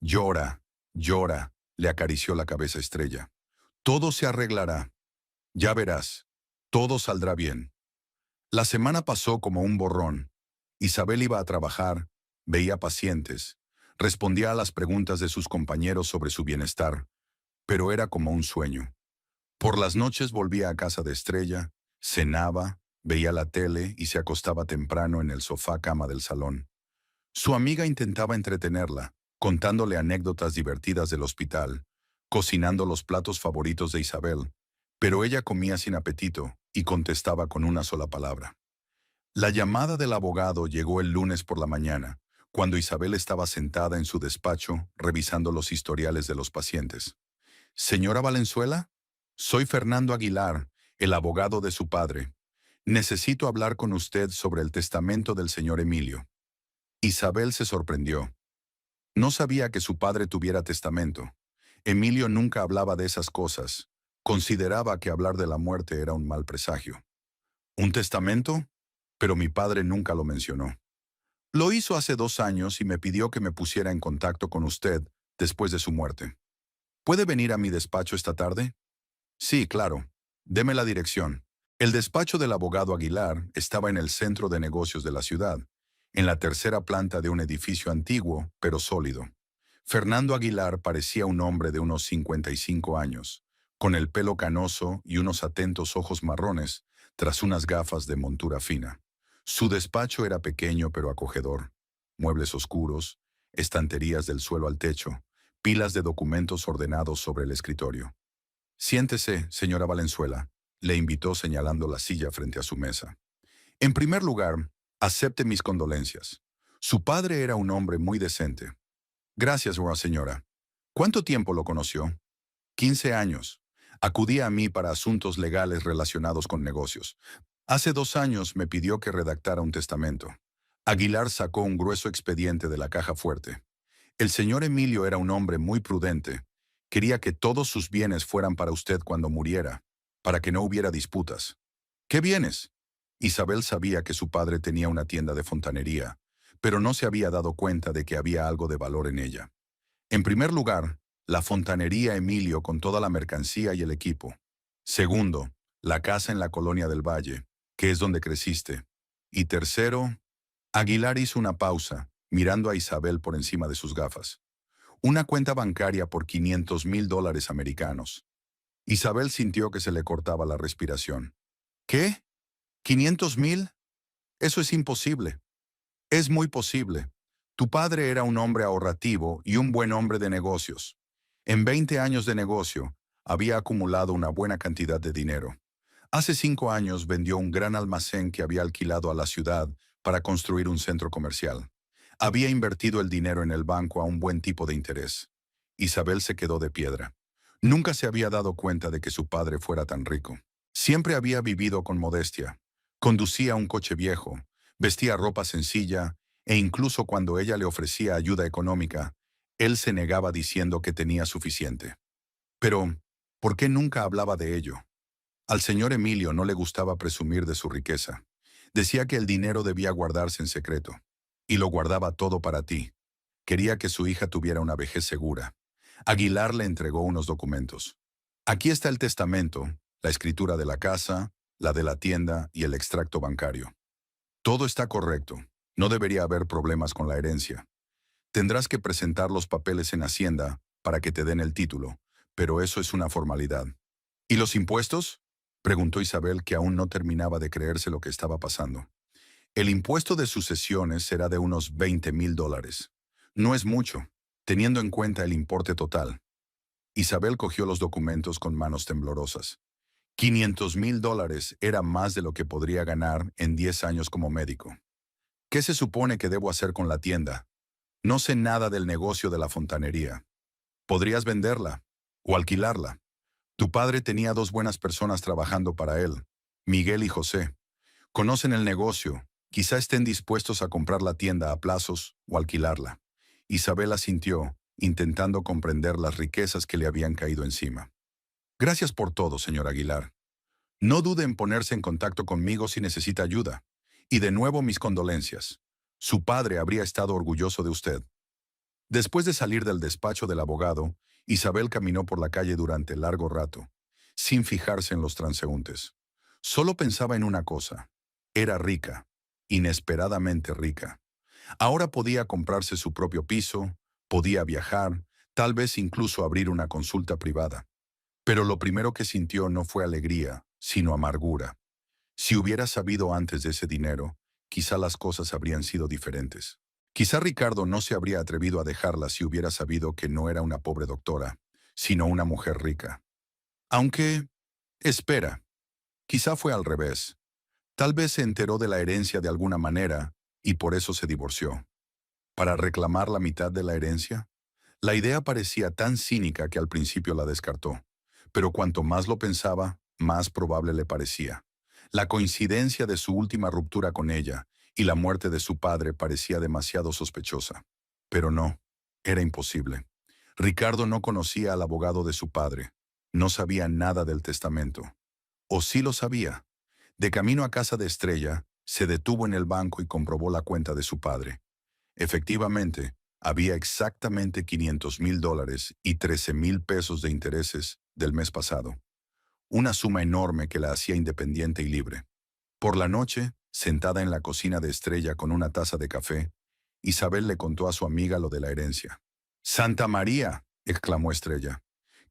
Llora, llora, le acarició la cabeza Estrella. Todo se arreglará. Ya verás, todo saldrá bien. La semana pasó como un borrón. Isabel iba a trabajar, veía pacientes, respondía a las preguntas de sus compañeros sobre su bienestar, pero era como un sueño. Por las noches volvía a casa de Estrella, cenaba, veía la tele y se acostaba temprano en el sofá cama del salón. Su amiga intentaba entretenerla, contándole anécdotas divertidas del hospital, cocinando los platos favoritos de Isabel, pero ella comía sin apetito y contestaba con una sola palabra. La llamada del abogado llegó el lunes por la mañana, cuando Isabel estaba sentada en su despacho revisando los historiales de los pacientes. Señora Valenzuela, soy Fernando Aguilar, el abogado de su padre. Necesito hablar con usted sobre el testamento del señor Emilio. Isabel se sorprendió. No sabía que su padre tuviera testamento. Emilio nunca hablaba de esas cosas. Consideraba que hablar de la muerte era un mal presagio. ¿Un testamento? Pero mi padre nunca lo mencionó. Lo hizo hace 2 años y me pidió que me pusiera en contacto con usted después de su muerte. ¿Puede venir a mi despacho esta tarde? Sí, claro. Deme la dirección. El despacho del abogado Aguilar estaba en el centro de negocios de la ciudad, en la tercera planta de un edificio antiguo, pero sólido. Fernando Aguilar parecía un hombre de unos 55 años, con el pelo canoso y unos atentos ojos marrones, tras unas gafas de montura fina. Su despacho era pequeño pero acogedor. Muebles oscuros, estanterías del suelo al techo, pilas de documentos ordenados sobre el escritorio. Siéntese, señora Valenzuela, le invitó señalando la silla frente a su mesa. En primer lugar, acepte mis condolencias. Su padre era un hombre muy decente. Gracias, señora. ¿Cuánto tiempo lo conoció? 15 años. Acudía a mí para asuntos legales relacionados con negocios. Hace 2 años me pidió que redactara un testamento. Aguilar sacó un grueso expediente de la caja fuerte. El señor Emilio era un hombre muy prudente. Quería que todos sus bienes fueran para usted cuando muriera, para que no hubiera disputas. ¿Qué bienes? Isabel sabía que su padre tenía una tienda de fontanería, pero no se había dado cuenta de que había algo de valor en ella. En primer lugar, la fontanería Emilio con toda la mercancía y el equipo. Segundo, la casa en la colonia del Valle, que es donde creciste. Y tercero, Aguilar hizo una pausa, mirando a Isabel por encima de sus gafas. Una cuenta bancaria por $500,000 americanos. Isabel sintió que se le cortaba la respiración. ¿Qué? ¿500,000? Eso es imposible. Es muy posible. Tu padre era un hombre ahorrativo y un buen hombre de negocios. En 20 años de negocio, había acumulado una buena cantidad de dinero. Hace 5 años vendió un gran almacén que había alquilado a la ciudad para construir un centro comercial. Había invertido el dinero en el banco a un buen tipo de interés. Isabel se quedó de piedra. Nunca se había dado cuenta de que su padre fuera tan rico. Siempre había vivido con modestia. Conducía un coche viejo, vestía ropa sencilla, e incluso cuando ella le ofrecía ayuda económica, él se negaba diciendo que tenía suficiente. Pero, ¿por qué nunca hablaba de ello? Al señor Emilio no le gustaba presumir de su riqueza. Decía que el dinero debía guardarse en secreto. Y lo guardaba todo para ti. Quería que su hija tuviera una vejez segura. Aguilar le entregó unos documentos. Aquí está el testamento, la escritura de la casa, la de la tienda y el extracto bancario. Todo está correcto. No debería haber problemas con la herencia. Tendrás que presentar los papeles en Hacienda para que te den el título, pero eso es una formalidad. ¿Y los impuestos? Preguntó Isabel, que aún no terminaba de creerse lo que estaba pasando. El impuesto de sucesiones será de unos $20,000. No es mucho, teniendo en cuenta el importe total. Isabel cogió los documentos con manos temblorosas. $500,000 era más de lo que podría ganar en 10 años como médico. ¿Qué se supone que debo hacer con la tienda? No sé nada del negocio de la fontanería. Podrías venderla o alquilarla. Tu padre tenía 2 buenas personas trabajando para él, Miguel y José. Conocen el negocio, quizá estén dispuestos a comprar la tienda a plazos o alquilarla. Isabel asintió, intentando comprender las riquezas que le habían caído encima. Gracias por todo, señor Aguilar. No dude en ponerse en contacto conmigo si necesita ayuda. Y de nuevo mis condolencias. Su padre habría estado orgulloso de usted. Después de salir del despacho del abogado, Isabel caminó por la calle durante largo rato. sin fijarse en los transeúntes. Solo pensaba en una cosa. Era rica, inesperadamente rica. Ahora podía comprarse su propio piso, podía viajar, tal vez incluso abrir una consulta privada. Pero lo primero que sintió no fue alegría, sino amargura. Si hubiera sabido antes de ese dinero, quizá las cosas habrían sido diferentes. Quizá Ricardo no se habría atrevido a dejarla si hubiera sabido que no era una pobre doctora, sino una mujer rica. Aunque, espera, quizá fue al revés. Tal vez se enteró de la herencia de alguna manera y por eso se divorció. ¿Para reclamar la mitad de la herencia? La idea parecía tan cínica que al principio la descartó, pero cuanto más lo pensaba, más probable le parecía. La coincidencia de su última ruptura con ella y la muerte de su padre parecía demasiado sospechosa. Pero no, era imposible. Ricardo no conocía al abogado de su padre, no sabía nada del testamento. ¿O sí lo sabía? De camino a casa de Estrella, se detuvo en el banco y comprobó la cuenta de su padre. Efectivamente, había exactamente $500,000 y 13,000 pesos de intereses del mes pasado. Una suma enorme que la hacía independiente y libre. Por la noche, sentada en la cocina de Estrella con una taza de café, Isabel le contó a su amiga lo de la herencia. «¡Santa María!», exclamó Estrella.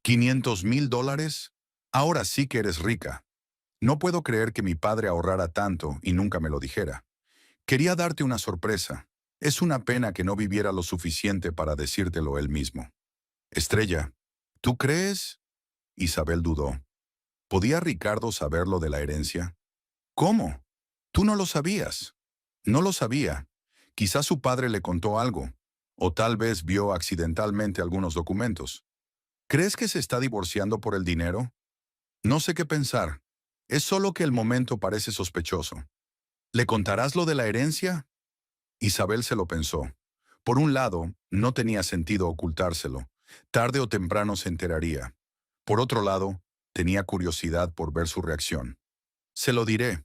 $500,000. Ahora sí que eres rica. No puedo creer que mi padre ahorrara tanto y nunca me lo dijera. Quería darte una sorpresa. Es una pena que no viviera lo suficiente para decírtelo él mismo. Estrella, ¿tú crees? Isabel dudó. ¿Podía Ricardo saber lo de la herencia? ¿Cómo? Tú no lo sabías. No lo sabía. Quizás su padre le contó algo, o tal vez vio accidentalmente algunos documentos. ¿Crees que se está divorciando por el dinero? No sé qué pensar. Es solo que el momento parece sospechoso. ¿Le contarás lo de la herencia? Isabel se lo pensó. Por un lado, no tenía sentido ocultárselo. Tarde o temprano se enteraría. Por otro lado, tenía curiosidad por ver su reacción. Se lo diré.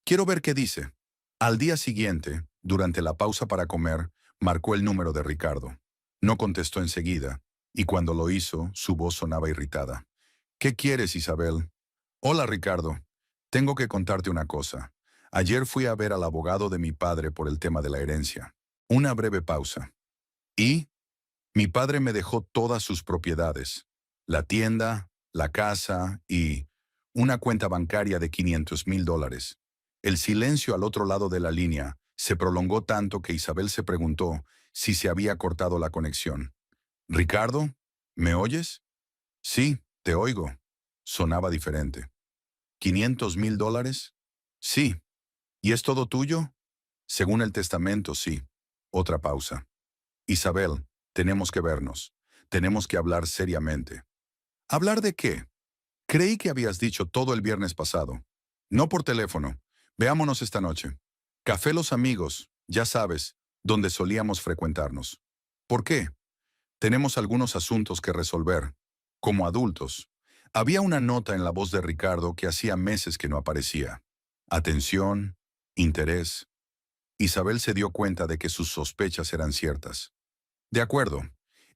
Quiero ver qué dice. Al día siguiente, durante la pausa para comer, marcó el número de Ricardo. No contestó enseguida, y cuando lo hizo, su voz sonaba irritada. ¿Qué quieres, Isabel? Hola, Ricardo. Tengo que contarte una cosa. Ayer fui a ver al abogado de mi padre por el tema de la herencia. Una breve pausa. Y mi padre me dejó todas sus propiedades. La tienda, la casa y una cuenta bancaria de $500,000. El silencio al otro lado de la línea se prolongó tanto que Isabel se preguntó si se había cortado la conexión. «Ricardo, ¿me oyes?» «Sí, te oigo». Sonaba diferente. $500,000? Sí. ¿Y es todo tuyo? Según el testamento, sí. Otra pausa. Isabel, tenemos que vernos. Tenemos que hablar seriamente. ¿Hablar de qué? Creí que habías dicho todo el viernes pasado. No por teléfono. Veámonos esta noche. Café Los Amigos, ya sabes, donde solíamos frecuentarnos. ¿Por qué? Tenemos algunos asuntos que resolver. Como adultos. Había una nota en la voz de Ricardo que hacía meses que no aparecía. Atención, interés. Isabel se dio cuenta de que sus sospechas eran ciertas. De acuerdo.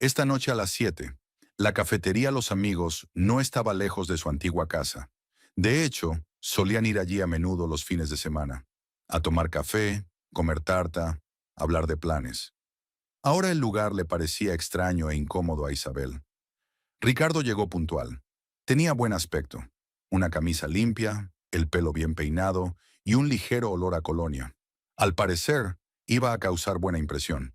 Esta noche a las 7. La cafetería Los Amigos no estaba lejos de su antigua casa. De hecho, solían ir allí a menudo los fines de semana. A tomar café, comer tarta, hablar de planes. Ahora el lugar le parecía extraño e incómodo a Isabel. Ricardo llegó puntual. Tenía buen aspecto. Una camisa limpia, el pelo bien peinado y un ligero olor a colonia. Al parecer, iba a causar buena impresión.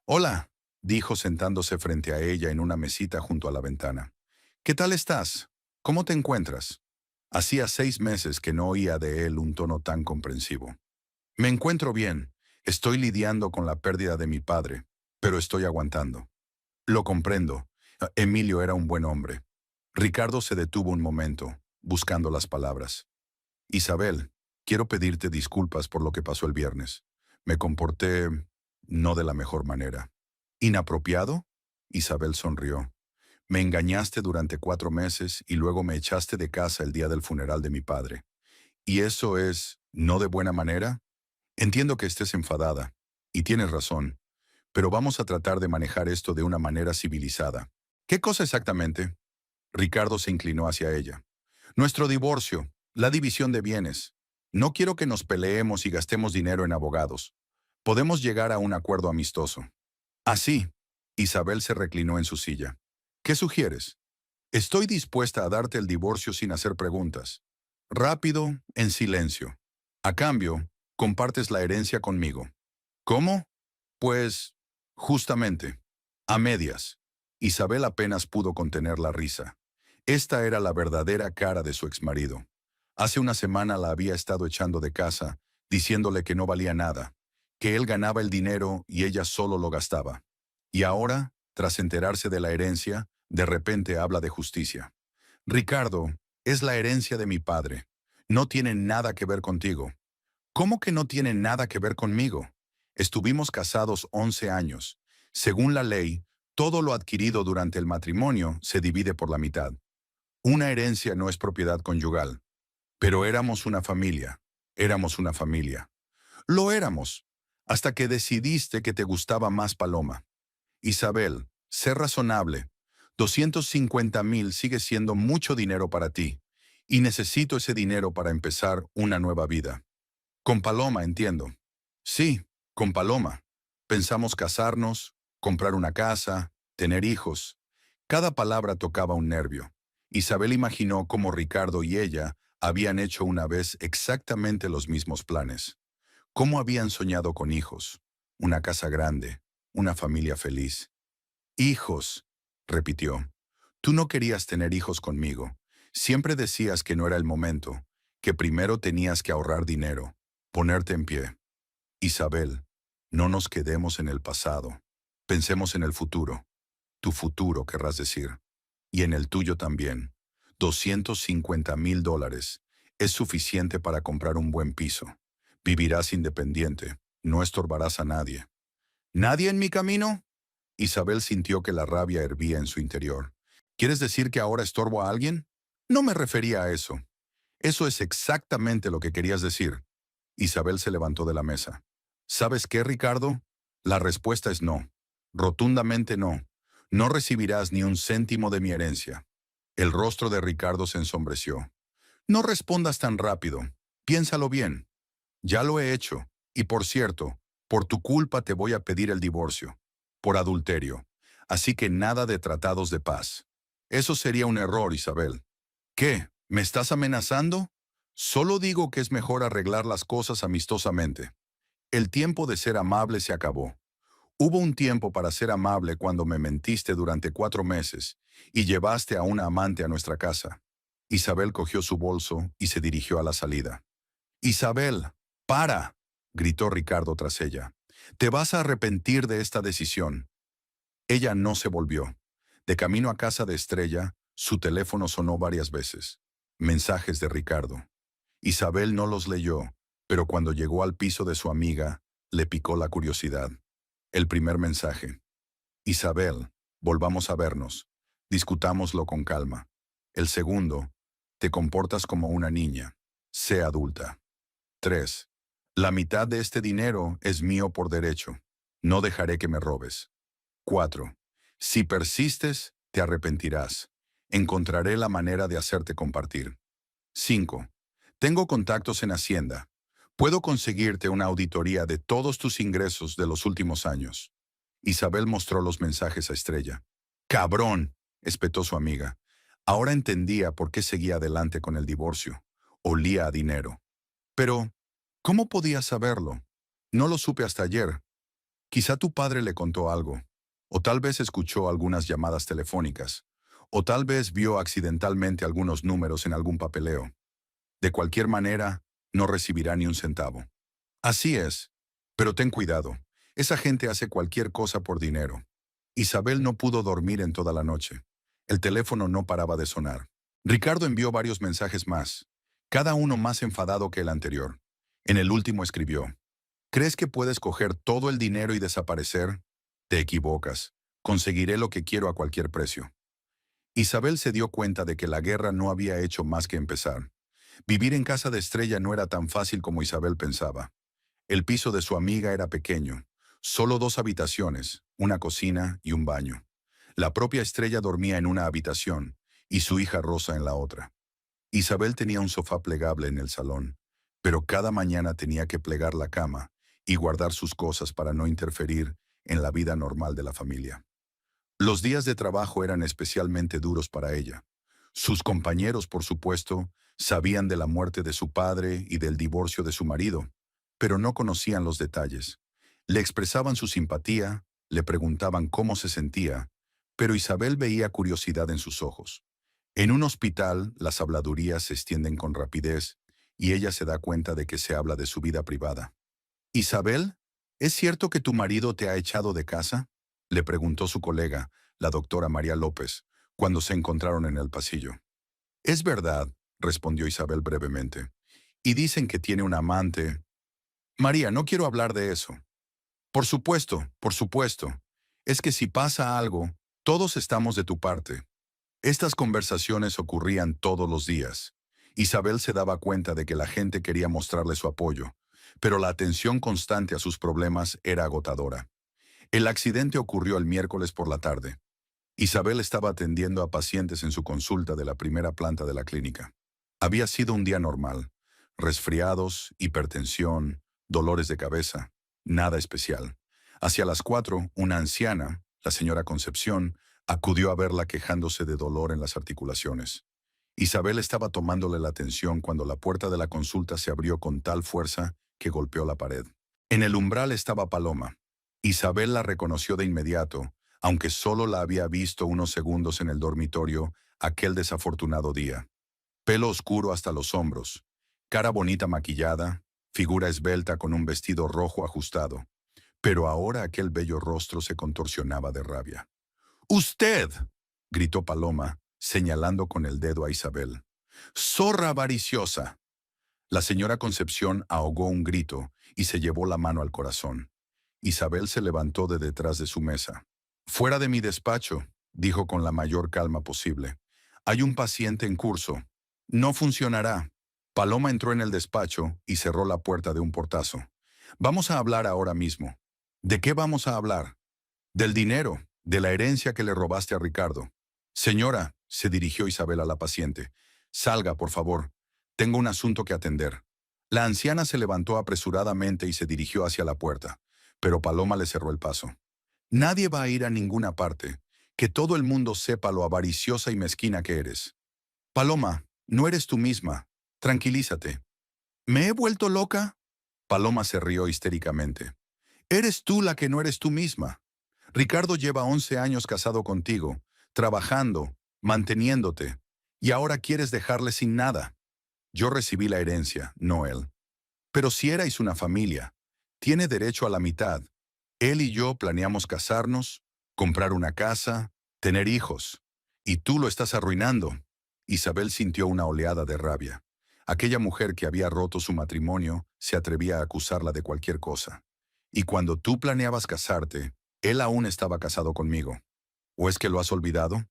«Hola», dijo sentándose frente a ella en una mesita junto a la ventana. «¿Qué tal estás? ¿Cómo te encuentras?» Hacía 6 meses que no oía de él un tono tan comprensivo. «Me encuentro bien. Estoy lidiando con la pérdida de mi padre, pero estoy aguantando». «Lo comprendo. Emilio era un buen hombre». Ricardo se detuvo un momento, buscando las palabras. «Isabel, quiero pedirte disculpas por lo que pasó el viernes. Me comporté no de la mejor manera». «¿Inapropiado?», Isabel sonrió. «Me engañaste durante 4 meses y luego me echaste de casa el día del funeral de mi padre. ¿Y eso es no de buena manera? Entiendo que estés enfadada, y tienes razón, pero vamos a tratar de manejar esto de una manera civilizada». «¿Qué cosa exactamente?». Ricardo se inclinó hacia ella. Nuestro divorcio, la división de bienes. No quiero que nos peleemos y gastemos dinero en abogados. Podemos llegar a un acuerdo amistoso. Así, Isabel se reclinó en su silla. ¿Qué sugieres? Estoy dispuesta a darte el divorcio sin hacer preguntas. Rápido, en silencio. A cambio, compartes la herencia conmigo. ¿Cómo? Pues, justamente, a medias. Isabel apenas pudo contener la risa. Esta era la verdadera cara de su exmarido. Hace una semana la había estado echando de casa, diciéndole que no valía nada, que él ganaba el dinero y ella solo lo gastaba. Y ahora, tras enterarse de la herencia, de repente habla de justicia. Ricardo, es la herencia de mi padre. No tiene nada que ver contigo. ¿Cómo que no tiene nada que ver conmigo? Estuvimos casados 11 años. Según la ley, todo lo adquirido durante el matrimonio se divide por la mitad. Una herencia no es propiedad conyugal. Pero éramos una familia. Éramos una familia. Lo éramos, hasta que decidiste que te gustaba más Paloma. Isabel, sé razonable. 250,000 sigue siendo mucho dinero para ti. Y necesito ese dinero para empezar una nueva vida. Con Paloma, entiendo. Sí, con Paloma. Pensamos casarnos, comprar una casa, tener hijos. Cada palabra tocaba un nervio. Isabel imaginó cómo Ricardo y ella habían hecho una vez exactamente los mismos planes. Cómo habían soñado con hijos, una casa grande, una familia feliz. Hijos, repitió. Tú no querías tener hijos conmigo. Siempre decías que no era el momento, que primero tenías que ahorrar dinero, ponerte en pie. Isabel, no nos quedemos en el pasado. Pensemos en el futuro. Tu futuro, querrás decir. Y en el tuyo también. 250,000 dólares. Es suficiente para comprar un buen piso. Vivirás independiente. No estorbarás a nadie. ¿Nadie en mi camino? Isabel sintió que la rabia hervía en su interior. ¿Quieres decir que ahora estorbo a alguien? No me refería a eso. Eso es exactamente lo que querías decir. Isabel se levantó de la mesa. ¿Sabes qué, Ricardo? La respuesta es no. Rotundamente no. No recibirás ni un céntimo de mi herencia. El rostro de Ricardo se ensombreció. No respondas tan rápido. Piénsalo bien. Ya lo he hecho. Y por cierto, por tu culpa te voy a pedir el divorcio. Por adulterio. Así que nada de tratados de paz. Eso sería un error, Isabel. ¿Qué? ¿Me estás amenazando? Solo digo que es mejor arreglar las cosas amistosamente. El tiempo de ser amable se acabó. Hubo un tiempo para ser amable cuando me mentiste durante 4 meses y llevaste a una amante a nuestra casa. Isabel cogió su bolso y se dirigió a la salida. Isabel, para, gritó Ricardo tras ella. Te vas a arrepentir de esta decisión. Ella no se volvió. De camino a casa de Estrella, su teléfono sonó varias veces. Mensajes de Ricardo. Isabel no los leyó, pero cuando llegó al piso de su amiga, le picó la curiosidad. El primer mensaje. Isabel, volvamos a vernos. Discutámoslo con calma. El segundo. Te comportas como una niña. Sé adulta. 3. La mitad de este dinero es mío por derecho. No dejaré que me robes. 4. Si persistes, te arrepentirás. Encontraré la manera de hacerte compartir. 5. Tengo contactos en Hacienda. Puedo conseguirte una auditoría de todos tus ingresos de los últimos años. Isabel mostró los mensajes a Estrella. ¡Cabrón!, espetó su amiga. Ahora entendía por qué seguía adelante con el divorcio. Olía a dinero. Pero, ¿cómo podía saberlo? No lo supe hasta ayer. Quizá tu padre le contó algo. O tal vez escuchó algunas llamadas telefónicas. O tal vez vio accidentalmente algunos números en algún papeleo. De cualquier manera, no recibirá ni un centavo. Así es. Pero ten cuidado. Esa gente hace cualquier cosa por dinero. Isabel no pudo dormir en toda la noche. El teléfono no paraba de sonar. Ricardo envió varios mensajes más, cada uno más enfadado que el anterior. En el último escribió: ¿Crees que puedes coger todo el dinero y desaparecer? Te equivocas. Conseguiré lo que quiero a cualquier precio. Isabel se dio cuenta de que la guerra no había hecho más que empezar. Vivir en casa de Estrella no era tan fácil como Isabel pensaba. El piso de su amiga era pequeño, solo 2 habitaciones, una cocina y un baño. La propia Estrella dormía en una habitación y su hija Rosa en la otra. Isabel tenía un sofá plegable en el salón, pero cada mañana tenía que plegar la cama y guardar sus cosas para no interferir en la vida normal de la familia. Los días de trabajo eran especialmente duros para ella. Sus compañeros, por supuesto, sabían de la muerte de su padre y del divorcio de su marido, pero no conocían los detalles. Le expresaban su simpatía, le preguntaban cómo se sentía, pero Isabel veía curiosidad en sus ojos. En un hospital, las habladurías se extienden con rapidez y ella se da cuenta de que se habla de su vida privada. «Isabel, ¿es cierto que tu marido te ha echado de casa?», le preguntó su colega, la doctora María López, cuando se encontraron en el pasillo. «Es verdad», respondió Isabel brevemente. «Y dicen que tiene un amante». «María, no quiero hablar de eso». «Por supuesto, por supuesto. Es que si pasa algo, todos estamos de tu parte». Estas conversaciones ocurrían todos los días. Isabel se daba cuenta de que la gente quería mostrarle su apoyo, pero la atención constante a sus problemas era agotadora. El accidente ocurrió el miércoles por la tarde. Isabel estaba atendiendo a pacientes en su consulta de la primera planta de la clínica. Había sido un día normal. Resfriados, hipertensión, dolores de cabeza. Nada especial. Hacia las 4, una anciana, la señora Concepción, acudió a verla quejándose de dolor en las articulaciones. Isabel estaba tomándole la atención cuando la puerta de la consulta se abrió con tal fuerza que golpeó la pared. En el umbral estaba Paloma. Isabel la reconoció de inmediato, aunque solo la había visto unos segundos en el dormitorio aquel desafortunado día. Pelo oscuro hasta los hombros, cara bonita maquillada, figura esbelta con un vestido rojo ajustado. Pero ahora aquel bello rostro se contorsionaba de rabia. «¡Usted!», gritó Paloma, señalando con el dedo a Isabel. «¡Zorra avariciosa!». La señora Concepción ahogó un grito y se llevó la mano al corazón. Isabel se levantó de detrás de su mesa. «Fuera de mi despacho», dijo con la mayor calma posible. «Hay un paciente en curso. No funcionará». Paloma entró en el despacho y cerró la puerta de un portazo. «Vamos a hablar ahora mismo». «¿De qué vamos a hablar?». «Del dinero, de la herencia que le robaste a Ricardo». «Señora», se dirigió Isabel a la paciente, «salga, por favor. Tengo un asunto que atender». La anciana se levantó apresuradamente y se dirigió hacia la puerta, pero Paloma le cerró el paso. «Nadie va a ir a ninguna parte. Que todo el mundo sepa lo avariciosa y mezquina que eres». «Paloma, no eres tú misma. Tranquilízate». «¿Me he vuelto loca?». Paloma se rió histéricamente. «Eres tú la que no eres tú misma. Ricardo lleva 11 años casado contigo, trabajando, manteniéndote, y ahora quieres dejarle sin nada. Yo recibí la herencia, no él. Pero si erais una familia, tiene derecho a la mitad. Él y yo planeamos casarnos, comprar una casa, tener hijos. Y tú lo estás arruinando». Isabel sintió una oleada de rabia. Aquella mujer que había roto su matrimonio se atrevía a acusarla de cualquier cosa. «Y cuando tú planeabas casarte, él aún estaba casado conmigo. ¿O es que lo has olvidado?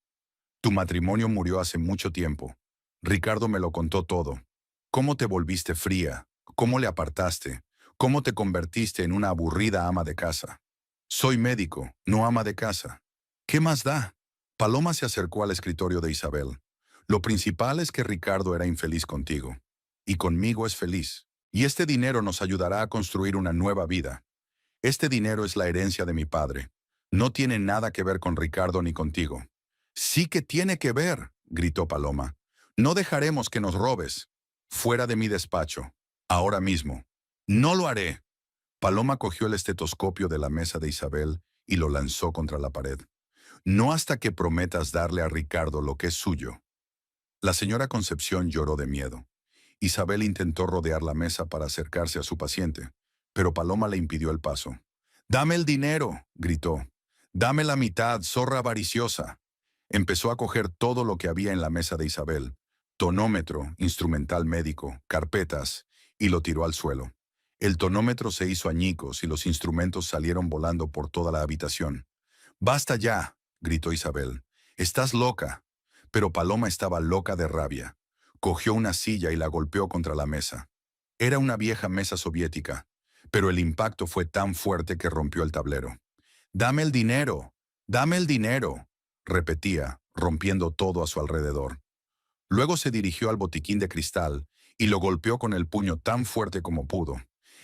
Tu matrimonio murió hace mucho tiempo. Ricardo me lo contó todo. Cómo te volviste fría, cómo le apartaste, cómo te convertiste en una aburrida ama de casa. Soy médico, no ama de casa. ¿Qué más da?». Paloma se acercó al escritorio de Isabel. «Lo principal es que Ricardo era infeliz contigo. Y conmigo es feliz. Y este dinero nos ayudará a construir una nueva vida. Este dinero es la herencia de mi padre. No tiene nada que ver con Ricardo ni contigo». «Sí que tiene que ver», gritó Paloma. «No dejaremos que nos robes. Fuera de mi despacho. Ahora mismo». «No lo haré». Paloma cogió el estetoscopio de la mesa de Isabel y lo lanzó contra la pared. «No hasta que prometas darle a Ricardo lo que es suyo». La señora Concepción lloró de miedo. Isabel intentó rodear la mesa para acercarse a su paciente, pero Paloma le impidió el paso. «¡Dame el dinero!», gritó. «¡Dame la mitad, zorra avariciosa!». Empezó a coger todo lo que había en la mesa de Isabel: tonómetro, instrumental médico, carpetas, y lo tiró al suelo. El tonómetro se hizo añicos y los instrumentos salieron volando por toda la habitación. «¡Basta ya!», gritó Isabel. «Estás loca». Pero Paloma estaba loca de rabia. Cogió una silla y la golpeó contra la mesa. Era una vieja mesa soviética, pero el impacto fue tan fuerte que rompió el tablero. «¡Dame el dinero! ¡Dame el dinero!», repetía, rompiendo todo a su alrededor. Luego se dirigió al botiquín de cristal y lo golpeó con el puño tan fuerte como pudo.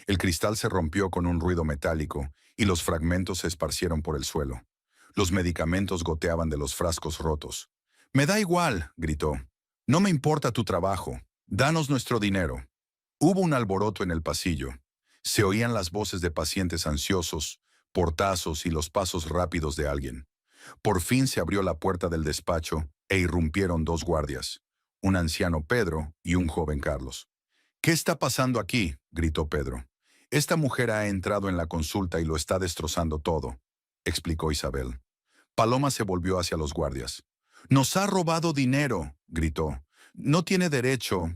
El cristal se rompió con un ruido metálico y los fragmentos se esparcieron por el suelo. Los medicamentos goteaban de los frascos rotos. «Me da igual», gritó. «No me importa tu trabajo. Danos nuestro dinero». Hubo un alboroto en el pasillo. Se oían las voces de pacientes ansiosos, portazos y los pasos rápidos de alguien. Por fin se abrió la puerta del despacho e irrumpieron dos guardias, un anciano Pedro y un joven Carlos. «¿Qué está pasando aquí?», gritó Pedro. «Esta mujer ha entrado en la consulta y lo está destrozando todo», explicó Isabel. Paloma se volvió hacia los guardias. «Nos ha robado dinero», gritó. «No tiene derecho».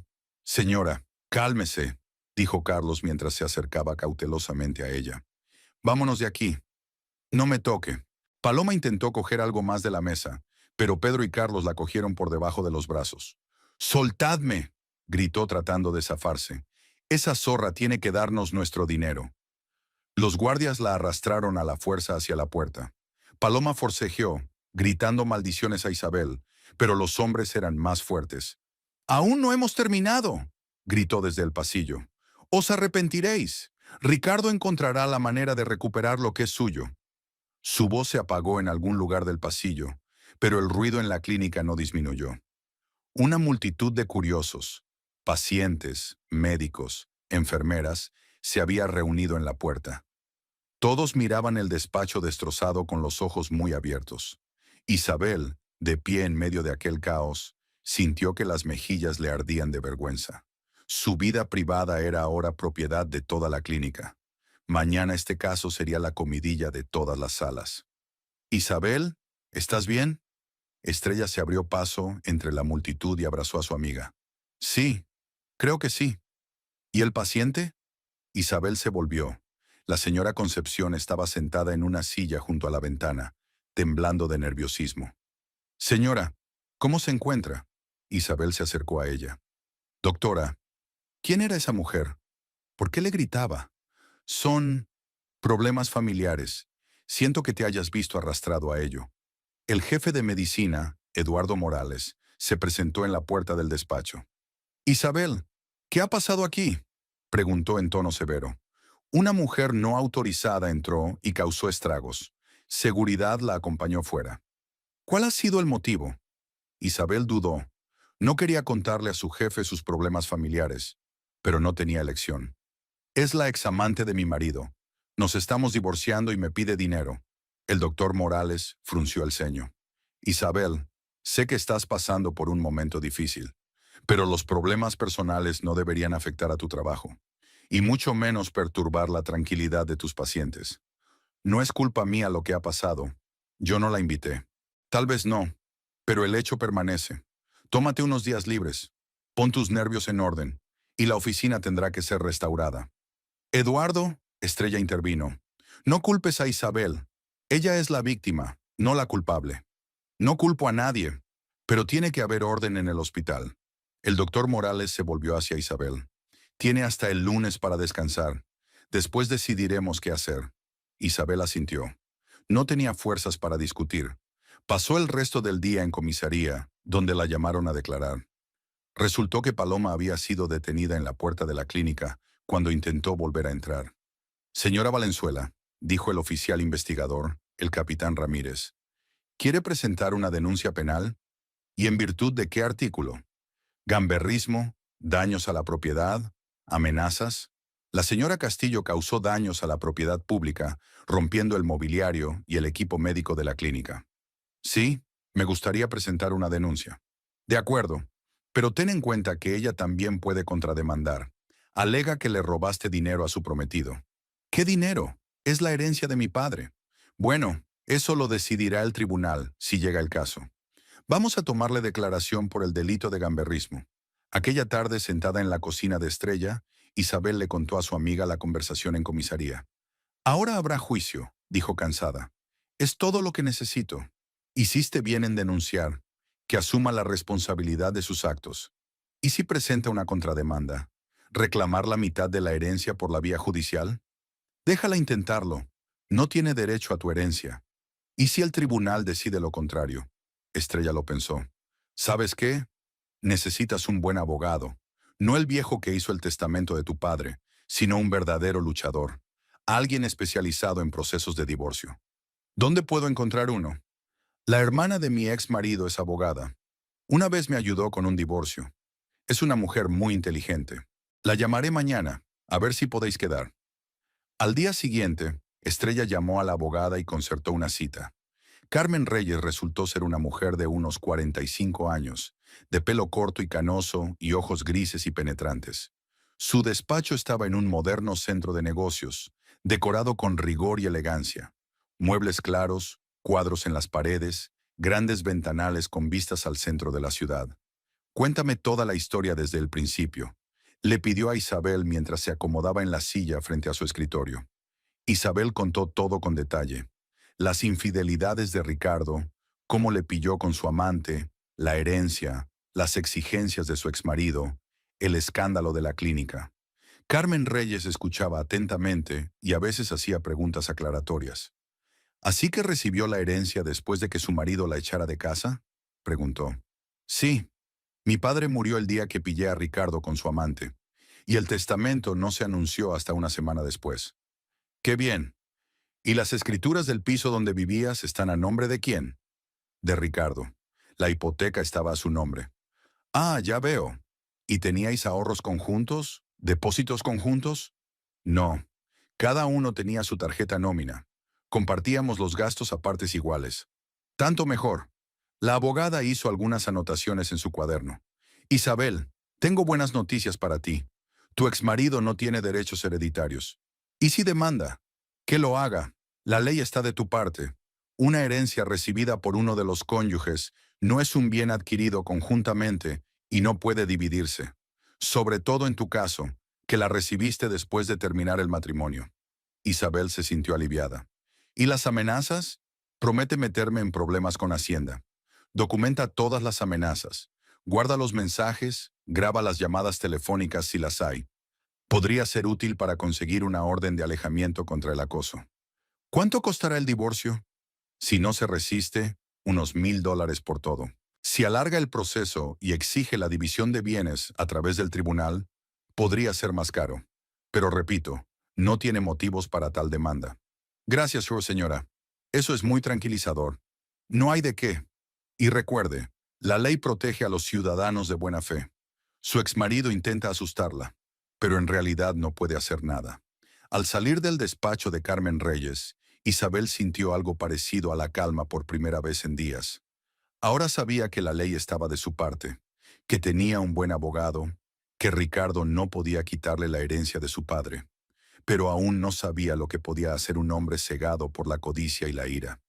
«Señora, cálmese», dijo Carlos mientras se acercaba cautelosamente a ella. «Vámonos de aquí». «No me toque». Paloma intentó coger algo más de la mesa, pero Pedro y Carlos la cogieron por debajo de los brazos. «¡Soltadme!», gritó tratando de zafarse. «Esa zorra tiene que darnos nuestro dinero». Los guardias la arrastraron a la fuerza hacia la puerta. Paloma forcejeó, gritando maldiciones a Isabel, pero los hombres eran más fuertes. «¡Aún no hemos terminado!», gritó desde el pasillo. «Os arrepentiréis. Ricardo encontrará la manera de recuperar lo que es suyo». Su voz se apagó en algún lugar del pasillo, pero el ruido en la clínica no disminuyó. Una multitud de curiosos, pacientes, médicos, enfermeras, se había reunido en la puerta. Todos miraban el despacho destrozado con los ojos muy abiertos. Isabel, de pie en medio de aquel caos, sintió que las mejillas le ardían de vergüenza. Su vida privada era ahora propiedad de toda la clínica. Mañana este caso sería la comidilla de todas las salas. «Isabel, ¿estás bien?». Estrella se abrió paso entre la multitud y abrazó a su amiga. «Sí, creo que sí». «¿Y el paciente?». Isabel se volvió. La señora Concepción estaba sentada en una silla junto a la ventana, temblando de nerviosismo. «Señora, ¿cómo se encuentra?». Isabel se acercó a ella. «Doctora, ¿quién era esa mujer? ¿Por qué le gritaba?». «Son problemas familiares. Siento que te hayas visto arrastrado a ello». El jefe de medicina, Eduardo Morales, se presentó en la puerta del despacho. «Isabel, ¿qué ha pasado aquí?», preguntó en tono severo. «Una mujer no autorizada entró y causó estragos. Seguridad la acompañó fuera». «¿Cuál ha sido el motivo?». Isabel dudó. No quería contarle a su jefe sus problemas familiares, pero no tenía elección. «Es la examante de mi marido. Nos estamos divorciando y me pide dinero». El doctor Morales frunció el ceño. «Isabel, sé que estás pasando por un momento difícil, pero los problemas personales no deberían afectar a tu trabajo, y mucho menos perturbar la tranquilidad de tus pacientes. No es culpa mía lo que ha pasado. Yo no la invité. Tal vez no, pero el hecho permanece. Tómate unos días libres. Pon tus nervios en orden, y la oficina tendrá que ser restaurada». «Eduardo», Estrella intervino, «no culpes a Isabel. Ella es la víctima, no la culpable. No culpo a nadie, pero tiene que haber orden en el hospital». El doctor Morales se volvió hacia Isabel. «Tiene hasta el lunes para descansar. Después decidiremos qué hacer». Isabel asintió. No tenía fuerzas para discutir. Pasó el resto del día en comisaría, donde la llamaron a declarar. Resultó que Paloma había sido detenida en la puerta de la clínica cuando intentó volver a entrar. «Señora Valenzuela», dijo el oficial investigador, el capitán Ramírez, «¿quiere presentar una denuncia penal? ¿Y en virtud de qué artículo? ¿Gamberrismo? ¿Daños a la propiedad? ¿Amenazas?». La señora Castillo causó daños a la propiedad pública, rompiendo el mobiliario y el equipo médico de la clínica. «Sí, me gustaría presentar una denuncia». «De acuerdo, pero ten en cuenta que ella también puede contrademandar. Alega que le robaste dinero a su prometido». «¿Qué dinero? Es la herencia de mi padre». «Bueno, eso lo decidirá el tribunal, si llega el caso. Vamos a tomarle declaración por el delito de gamberrismo». Aquella tarde, sentada en la cocina de Estrella, Isabel le contó a su amiga la conversación en comisaría. «Ahora habrá juicio», dijo cansada. «Es todo lo que necesito. Hiciste bien en denunciar, que asuma la responsabilidad de sus actos. ¿Y si presenta una contrademanda? ¿Reclamar la mitad de la herencia por la vía judicial? Déjala intentarlo. No tiene derecho a tu herencia. ¿Y si el tribunal decide lo contrario?». Estrella lo pensó. «¿Sabes qué? Necesitas un buen abogado, no el viejo que hizo el testamento de tu padre, sino un verdadero luchador, alguien especializado en procesos de divorcio. ¿Dónde puedo encontrar uno? La hermana de mi ex marido es abogada. Una vez me ayudó con un divorcio. Es una mujer muy inteligente. La llamaré mañana, a ver si podéis quedar. Al día siguiente, Estrella llamó a la abogada y concertó una cita. Carmen Reyes resultó ser una mujer de unos 45 años, de pelo corto y canoso y ojos grises y penetrantes. Su despacho estaba en un moderno centro de negocios, decorado con rigor y elegancia. Muebles claros, cuadros en las paredes, grandes ventanales con vistas al centro de la ciudad. Cuéntame toda la historia desde el principio, le pidió a Isabel mientras se acomodaba en la silla frente a su escritorio. Isabel contó todo con detalle. Las infidelidades de Ricardo, cómo le pilló con su amante, la herencia, las exigencias de su exmarido, el escándalo de la clínica. Carmen Reyes escuchaba atentamente y a veces hacía preguntas aclaratorias. ¿Así que recibió la herencia después de que su marido la echara de casa?, preguntó. Sí, mi padre murió el día que pillé a Ricardo con su amante, y el testamento no se anunció hasta una semana después. ¡Qué bien! ¿Y las escrituras del piso donde vivías están a nombre de quién? De Ricardo. La hipoteca estaba a su nombre. Ah, ya veo. ¿Y teníais ahorros conjuntos? ¿Depósitos conjuntos? No. Cada uno tenía su tarjeta nómina. Compartíamos los gastos a partes iguales. Tanto mejor. La abogada hizo algunas anotaciones en su cuaderno. Isabel, tengo buenas noticias para ti. Tu exmarido no tiene derechos hereditarios. ¿Y si demanda? Que lo haga. La ley está de tu parte. Una herencia recibida por uno de los cónyuges no es un bien adquirido conjuntamente y no puede dividirse. Sobre todo en tu caso, que la recibiste después de terminar el matrimonio. Isabel se sintió aliviada. ¿Y las amenazas? Promete meterme en problemas con Hacienda. Documenta todas las amenazas. Guarda los mensajes, graba las llamadas telefónicas si las hay. Podría ser útil para conseguir una orden de alejamiento contra el acoso. ¿Cuánto costará el divorcio? Si no se resiste, unos $1000 por todo. Si alarga el proceso y exige la división de bienes a través del tribunal, podría ser más caro. Pero repito, no tiene motivos para tal demanda. Gracias, señora. Eso es muy tranquilizador. No hay de qué. Y recuerde, la ley protege a los ciudadanos de buena fe. Su exmarido intenta asustarla, pero en realidad no puede hacer nada. Al salir del despacho de Carmen Reyes, Isabel sintió algo parecido a la calma por primera vez en días. Ahora sabía que la ley estaba de su parte, que tenía un buen abogado, que Ricardo no podía quitarle la herencia de su padre, pero aún no sabía lo que podía hacer un hombre cegado por la codicia y la ira.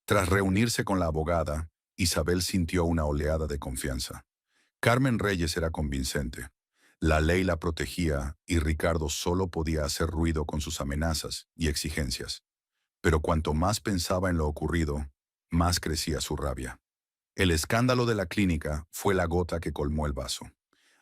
Tras reunirse con la abogada, Isabel sintió una oleada de confianza. Carmen Reyes era convincente. La ley la protegía y Ricardo solo podía hacer ruido con sus amenazas y exigencias. Pero cuanto más pensaba en lo ocurrido, más crecía su rabia. El escándalo de la clínica fue la gota que colmó el vaso.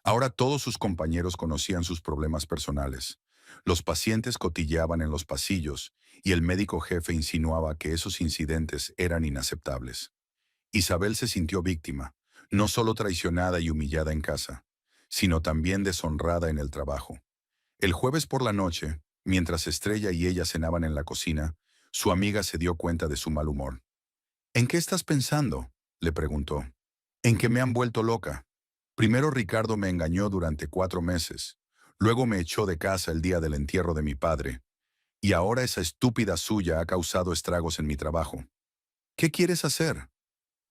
Ahora todos sus compañeros conocían sus problemas personales. Los pacientes cotilleaban en los pasillos y el médico jefe insinuaba que esos incidentes eran inaceptables. Isabel se sintió víctima, no solo traicionada y humillada en casa, sino también deshonrada en el trabajo. El jueves por la noche, mientras Estrella y ella cenaban en la cocina, su amiga se dio cuenta de su mal humor. ¿En qué estás pensando?, le preguntó. En que me han vuelto loca. Primero Ricardo me engañó durante 4 meses, luego me echó de casa el día del entierro de mi padre, y ahora esa estúpida suya ha causado estragos en mi trabajo. ¿Qué quieres hacer?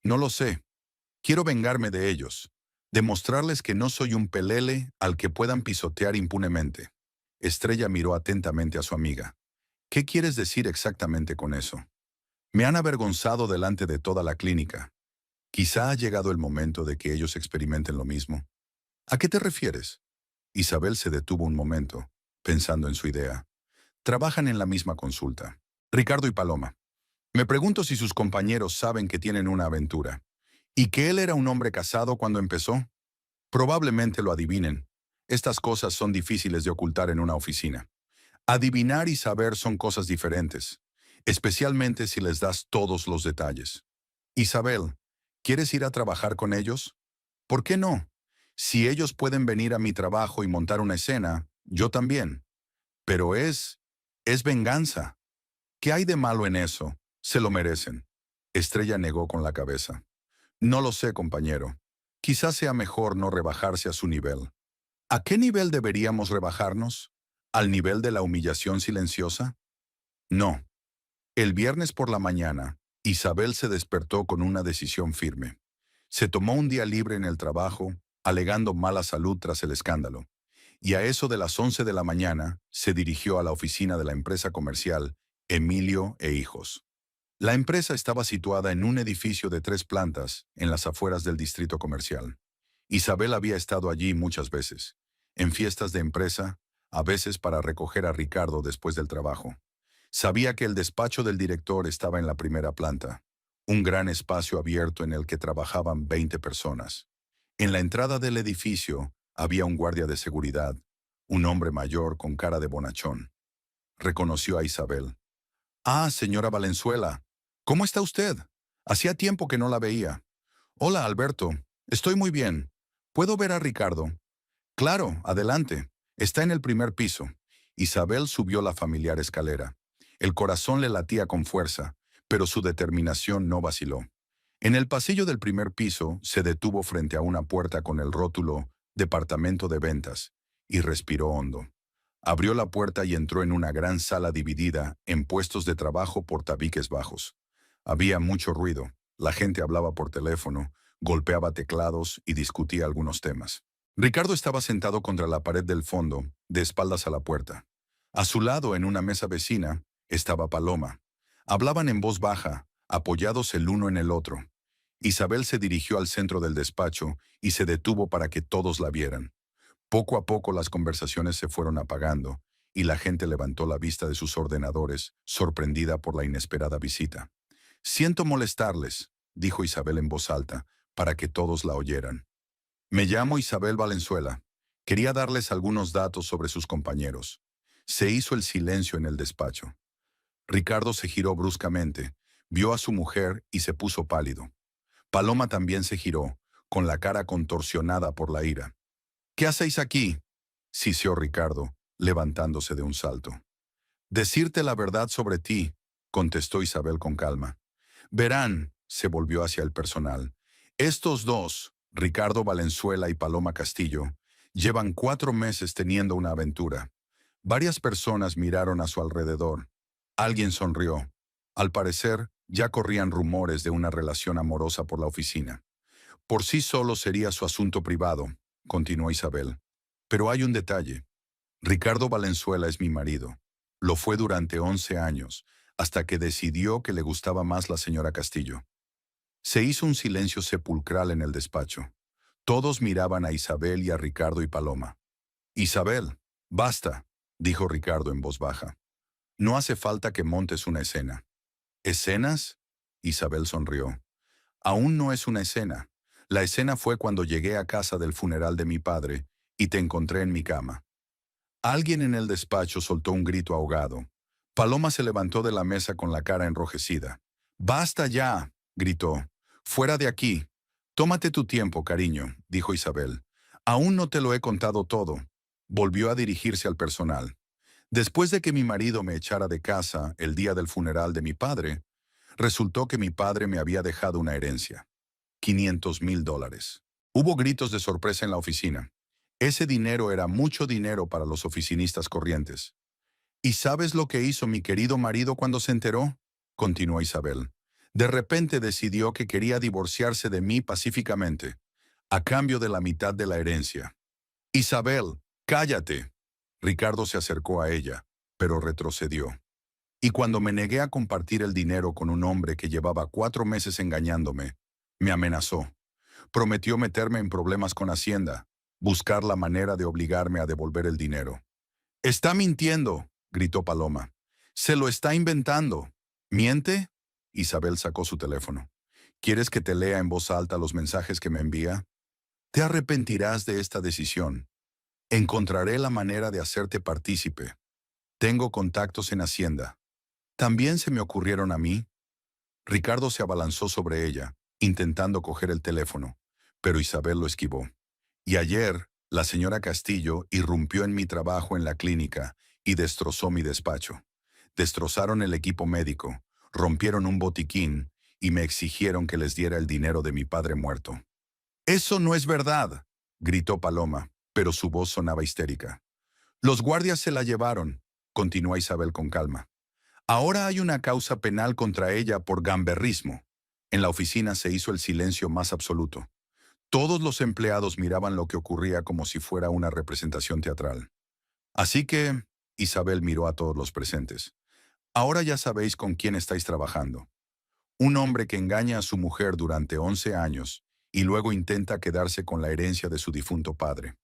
No lo sé. Quiero vengarme de ellos, demostrarles que no soy un pelele al que puedan pisotear impunemente. Estrella miró atentamente a su amiga. ¿Qué quieres decir exactamente con eso? Me han avergonzado delante de toda la clínica. Quizá ha llegado el momento de que ellos experimenten lo mismo. ¿A qué te refieres? Isabel se detuvo un momento, pensando en su idea. Trabajan en la misma consulta. Ricardo y Paloma. Me pregunto si sus compañeros saben que tienen una aventura. ¿Y que él era un hombre casado cuando empezó? Probablemente lo adivinen. Estas cosas son difíciles de ocultar en una oficina. Adivinar y saber son cosas diferentes, especialmente si les das todos los detalles. Isabel, ¿quieres ir a trabajar con ellos? ¿Por qué no? Si ellos pueden venir a mi trabajo y montar una escena, yo también. Pero es venganza. ¿Qué hay de malo en eso? Se lo merecen. Estrella negó con la cabeza. No lo sé, compañero. Quizás sea mejor no rebajarse a su nivel. ¿A qué nivel deberíamos rebajarnos? ¿Al nivel de la humillación silenciosa? No. El viernes por la mañana, Isabel se despertó con una decisión firme. Se tomó un día libre en el trabajo, alegando mala salud tras el escándalo, y a eso de las 11 de la mañana se dirigió a la oficina de la empresa comercial Emilio e Hijos. La empresa estaba situada en un edificio de 3 plantas en las afueras del distrito comercial. Isabel había estado allí muchas veces, en fiestas de empresa, a veces para recoger a Ricardo después del trabajo. Sabía que el despacho del director estaba en la primera planta, un gran espacio abierto en el que trabajaban 20 personas. En la entrada del edificio había un guardia de seguridad, un hombre mayor con cara de bonachón. Reconoció a Isabel. Ah, señora Valenzuela, ¿cómo está usted? Hacía tiempo que no la veía. Hola, Alberto. Estoy muy bien. ¿Puedo ver a Ricardo? Claro, adelante. Está en el primer piso. Isabel subió la familiar escalera. El corazón le latía con fuerza, pero su determinación no vaciló. En el pasillo del primer piso se detuvo frente a una puerta con el rótulo Departamento de Ventas y respiró hondo. Abrió la puerta y entró en una gran sala dividida en puestos de trabajo por tabiques bajos. Había mucho ruido. La gente hablaba por teléfono, golpeaba teclados y discutía algunos temas. Ricardo estaba sentado contra la pared del fondo, de espaldas a la puerta. A su lado, en una mesa vecina, estaba Paloma. Hablaban en voz baja, apoyados el uno en el otro. Isabel se dirigió al centro del despacho y se detuvo para que todos la vieran. Poco a poco las conversaciones se fueron apagando y la gente levantó la vista de sus ordenadores, sorprendida por la inesperada visita. Siento molestarles, dijo Isabel en voz alta, para que todos la oyeran. Me llamo Isabel Valenzuela. Quería darles algunos datos sobre sus compañeros. Se hizo el silencio en el despacho. Ricardo se giró bruscamente, vio a su mujer y se puso pálido. Paloma también se giró, con la cara contorsionada por la ira. ¿Qué hacéis aquí?, siseó Ricardo, levantándose de un salto. Decirte la verdad sobre ti, contestó Isabel con calma. Verán, se volvió hacia el personal. Estos dos, Ricardo Valenzuela y Paloma Castillo, llevan 4 meses teniendo una aventura. Varias personas miraron a su alrededor. Alguien sonrió. Al parecer, ya corrían rumores de una relación amorosa por la oficina. Por sí solo sería su asunto privado, continuó Isabel. Pero hay un detalle. Ricardo Valenzuela es mi marido. Lo fue durante 11 años, hasta que decidió que le gustaba más la señora Castillo. Se hizo un silencio sepulcral en el despacho. Todos miraban a Isabel y a Ricardo y Paloma. Isabel, basta, dijo Ricardo en voz baja. No hace falta que montes una escena. ¿Escenas? Isabel sonrió. Aún no es una escena. La escena fue cuando llegué a casa del funeral de mi padre y te encontré en mi cama. Alguien en el despacho soltó un grito ahogado. Paloma se levantó de la mesa con la cara enrojecida. «¡Basta ya!», gritó. «Fuera de aquí. Tómate tu tiempo, cariño», dijo Isabel. «Aún no te lo he contado todo». Volvió a dirigirse al personal. Después de que mi marido me echara de casa el día del funeral de mi padre, resultó que mi padre me había dejado una herencia. $500,000. Hubo gritos de sorpresa en la oficina. Ese dinero era mucho dinero para los oficinistas corrientes. ¿Y sabes lo que hizo mi querido marido cuando se enteró?, continuó Isabel. De repente decidió que quería divorciarse de mí pacíficamente, a cambio de la mitad de la herencia. Isabel, cállate. Ricardo se acercó a ella, pero retrocedió. Y cuando me negué a compartir el dinero con un hombre que llevaba 4 meses engañándome, me amenazó. Prometió meterme en problemas con Hacienda, buscar la manera de obligarme a devolver el dinero. «Está mintiendo», gritó Paloma. «Se lo está inventando». «¿Miente?». Isabel sacó su teléfono. «¿Quieres que te lea en voz alta los mensajes que me envía? Te arrepentirás de esta decisión. Encontraré la manera de hacerte partícipe. Tengo contactos en Hacienda. También se me ocurrieron a mí». Ricardo se abalanzó sobre ella, intentando coger el teléfono, pero Isabel lo esquivó. Y ayer, la señora Castillo irrumpió en mi trabajo en la clínica y destrozó mi despacho. Destrozaron el equipo médico, rompieron un botiquín y me exigieron que les diera el dinero de mi padre muerto. «Eso no es verdad», gritó Paloma, pero su voz sonaba histérica. «Los guardias se la llevaron», continuó Isabel con calma. «Ahora hay una causa penal contra ella por gamberrismo». En la oficina se hizo el silencio más absoluto. Todos los empleados miraban lo que ocurría como si fuera una representación teatral. Así que, Isabel miró a todos los presentes. «Ahora ya sabéis con quién estáis trabajando. Un hombre que engaña a su mujer durante 11 años y luego intenta quedarse con la herencia de su difunto padre.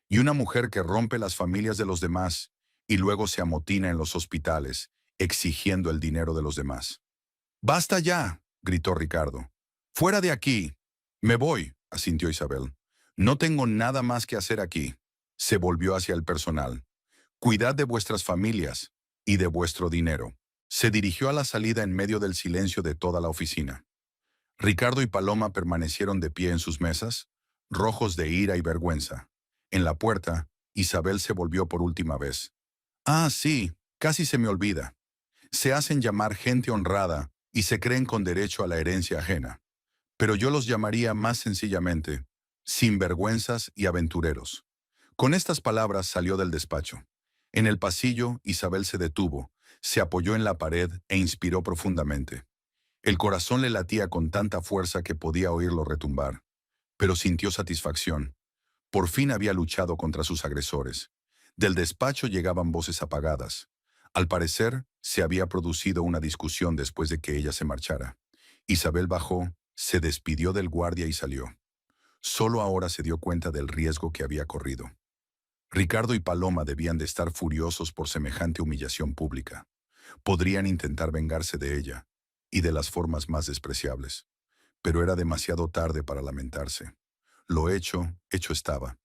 Y una mujer que rompe las familias de los demás y luego se amotina en los hospitales, exigiendo el dinero de los demás». «¡Basta ya!», gritó Ricardo. «¡Fuera de aquí!». «Me voy», asintió Isabel. «No tengo nada más que hacer aquí». Se volvió hacia el personal. «Cuidad de vuestras familias y de vuestro dinero». Se dirigió a la salida en medio del silencio de toda la oficina. Ricardo y Paloma permanecieron de pie en sus mesas, rojos de ira y vergüenza. En la puerta, Isabel se volvió por última vez. «Ah, sí, casi se me olvida. Se hacen llamar gente honrada y se creen con derecho a la herencia ajena. Pero yo los llamaría más sencillamente sinvergüenzas y aventureros». Con estas palabras salió del despacho. En el pasillo, Isabel se detuvo, se apoyó en la pared e inspiró profundamente. El corazón le latía con tanta fuerza que podía oírlo retumbar, pero sintió satisfacción. Por fin había luchado contra sus agresores. Del despacho llegaban voces apagadas. Al parecer, se había producido una discusión después de que ella se marchara. Isabel bajó, se despidió del guardia y salió. Solo ahora se dio cuenta del riesgo que había corrido. Ricardo y Paloma debían de estar furiosos por semejante humillación pública. Podrían intentar vengarse de ella, y de las formas más despreciables. Pero era demasiado tarde para lamentarse. Lo hecho, hecho estaba.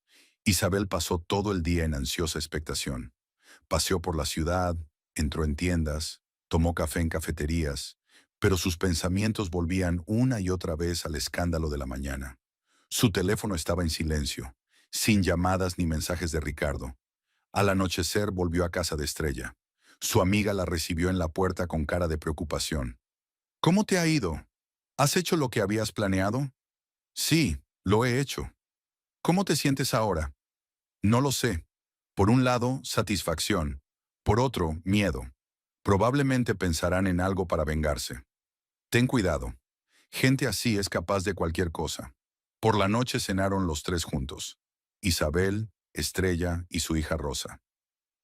Isabel pasó todo el día en ansiosa expectación. Paseó por la ciudad, entró en tiendas, tomó café en cafeterías, pero sus pensamientos volvían una y otra vez al escándalo de la mañana. Su teléfono estaba en silencio, sin llamadas ni mensajes de Ricardo. Al anochecer volvió a casa de Estrella. Su amiga la recibió en la puerta con cara de preocupación. «¿Cómo te ha ido? ¿Has hecho lo que habías planeado?» «Sí, lo he hecho». «¿Cómo te sientes ahora?» «No lo sé. Por un lado, satisfacción. Por otro, miedo. Probablemente pensarán en algo para vengarse. Ten cuidado. Gente así es capaz de cualquier cosa». Por la noche cenaron los tres juntos. Isabel, Estrella y su hija Rosa.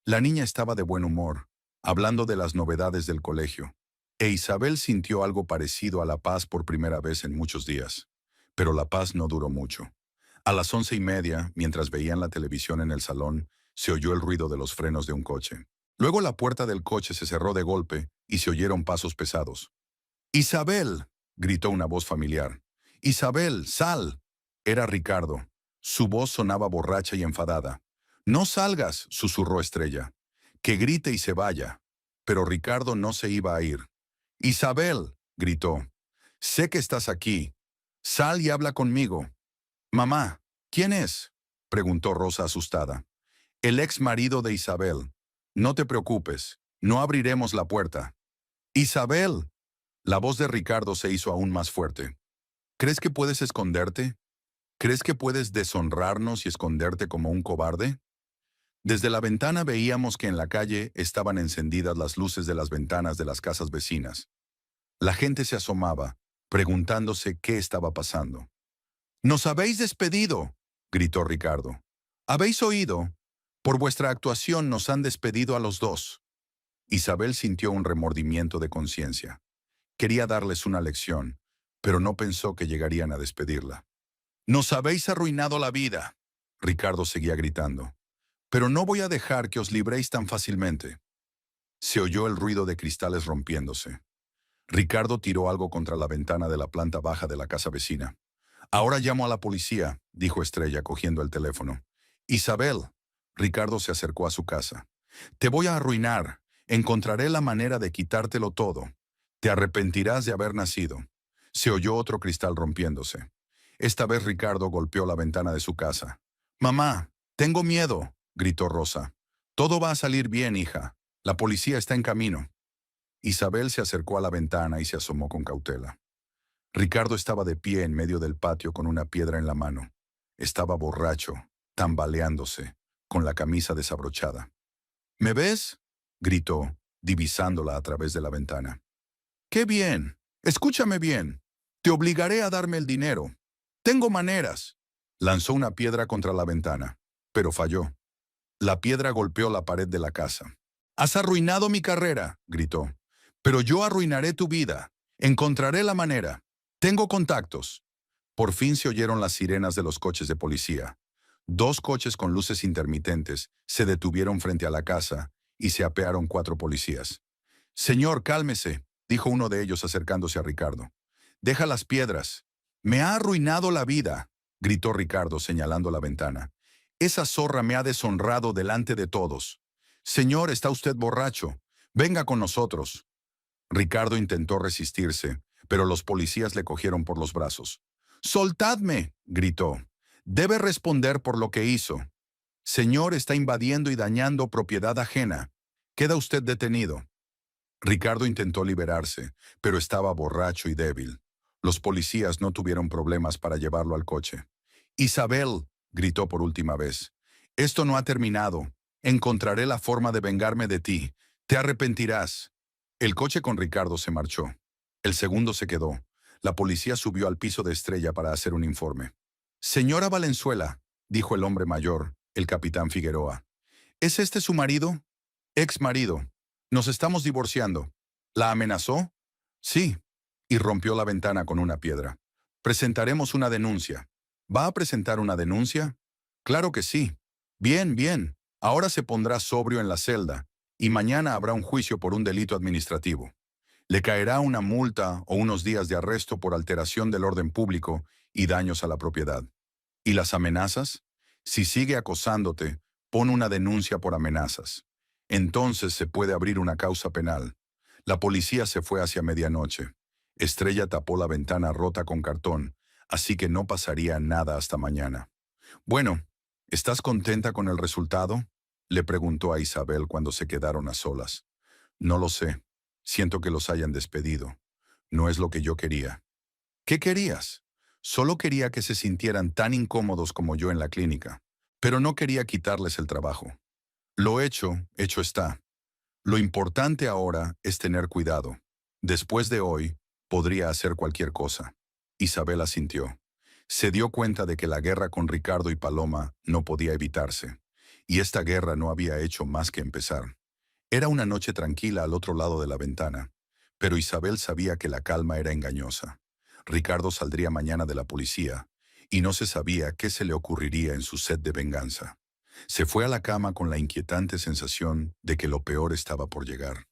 La niña estaba de buen humor, hablando de las novedades del colegio. E Isabel sintió algo parecido a la paz por primera vez en muchos días. Pero la paz no duró mucho. A las 11:30, mientras veían la televisión en el salón, se oyó el ruido de los frenos de un coche. Luego la puerta del coche se cerró de golpe y se oyeron pasos pesados. «¡Isabel!», gritó una voz familiar. «¡Isabel, sal!». Era Ricardo. Su voz sonaba borracha y enfadada. «No salgas», susurró Estrella. «Que grite y se vaya». Pero Ricardo no se iba a ir. «Isabel», gritó. «Sé que estás aquí. Sal y habla conmigo». «Mamá, ¿quién es?», preguntó Rosa asustada. «El ex marido de Isabel. No te preocupes, no abriremos la puerta». «Isabel». La voz de Ricardo se hizo aún más fuerte. «¿Crees que puedes esconderte? ¿Crees que puedes deshonrarnos y esconderte como un cobarde?». Desde la ventana veíamos que en la calle estaban encendidas las luces de las ventanas de las casas vecinas. La gente se asomaba, preguntándose qué estaba pasando. «¡Nos habéis despedido!», gritó Ricardo. «¿Habéis oído? Por vuestra actuación nos han despedido a los dos». Isabel sintió un remordimiento de conciencia. Quería darles una lección, pero no pensó que llegarían a despedirla. «Nos habéis arruinado la vida», Ricardo seguía gritando. «Pero no voy a dejar que os libréis tan fácilmente». Se oyó el ruido de cristales rompiéndose. Ricardo tiró algo contra la ventana de la planta baja de la casa vecina. «Ahora llamo a la policía», dijo Estrella cogiendo el teléfono. «Isabel». Ricardo se acercó a su casa. «Te voy a arruinar. Encontraré la manera de quitártelo todo. Te arrepentirás de haber nacido». Se oyó otro cristal rompiéndose. Esta vez Ricardo golpeó la ventana de su casa. Mamá, tengo miedo, gritó Rosa. Todo va a salir bien, hija. La policía está en camino. Isabel se acercó a la ventana y se asomó con cautela. Ricardo estaba de pie en medio del patio con una piedra en la mano. Estaba borracho, tambaleándose, con la camisa desabrochada. ¿Me ves?, gritó, divisándola a través de la ventana. ¡Qué bien! Escúchame bien. Te obligaré a darme el dinero. Tengo maneras. Lanzó una piedra contra la ventana, pero falló. La piedra golpeó la pared de la casa. «Has arruinado mi carrera», gritó. «Pero yo arruinaré tu vida. Encontraré la manera. Tengo contactos». Por fin se oyeron las sirenas de los coches de policía. Dos coches con luces intermitentes se detuvieron frente a la casa y se apearon 4 policías. «Señor, cálmese», dijo uno de ellos acercándose a Ricardo. «Deja las piedras». «Me ha arruinado la vida», gritó Ricardo señalando la ventana. «Esa zorra me ha deshonrado delante de todos. Señor, está usted borracho. Venga con nosotros». Ricardo intentó resistirse, pero los policías le cogieron por los brazos. «¡Soltadme!», gritó. «Debe responder por lo que hizo. Señor, está invadiendo y dañando propiedad ajena. Queda usted detenido». Ricardo intentó liberarse, pero estaba borracho y débil. Los policías no tuvieron problemas para llevarlo al coche. «Isabel», gritó por última vez, «esto no ha terminado. Encontraré la forma de vengarme de ti. Te arrepentirás». El coche con Ricardo se marchó. El segundo se quedó. La policía subió al piso de Estrella para hacer un informe. «Señora Valenzuela», dijo el hombre mayor, el capitán Figueroa. «¿Es este su marido?» «Ex marido. Nos estamos divorciando». «¿La amenazó?» «Sí», y rompió la ventana con una piedra. «Presentaremos una denuncia». «¿Va a presentar una denuncia?» «Claro que sí». «Bien, bien. Ahora se pondrá sobrio en la celda, y mañana habrá un juicio por un delito administrativo. Le caerá una multa o unos días de arresto por alteración del orden público y daños a la propiedad». «¿Y las amenazas?» «Si sigue acosándote, pon una denuncia por amenazas. Entonces se puede abrir una causa penal». La policía se fue hacia medianoche. Estrella tapó la ventana rota con cartón, así que no pasaría nada hasta mañana. «Bueno, ¿estás contenta con el resultado?», le preguntó a Isabel cuando se quedaron a solas. «No lo sé. Siento que los hayan despedido. No es lo que yo quería». «¿Qué querías?» «Solo quería que se sintieran tan incómodos como yo en la clínica, pero no quería quitarles el trabajo. Lo hecho, hecho está. Lo importante ahora es tener cuidado. Después de hoy, podría hacer cualquier cosa». Isabel asintió. Se dio cuenta de que la guerra con Ricardo y Paloma no podía evitarse, y esta guerra no había hecho más que empezar. Era una noche tranquila al otro lado de la ventana, pero Isabel sabía que la calma era engañosa. Ricardo saldría mañana de la policía, y no se sabía qué se le ocurriría en su sed de venganza. Se fue a la cama con la inquietante sensación de que lo peor estaba por llegar.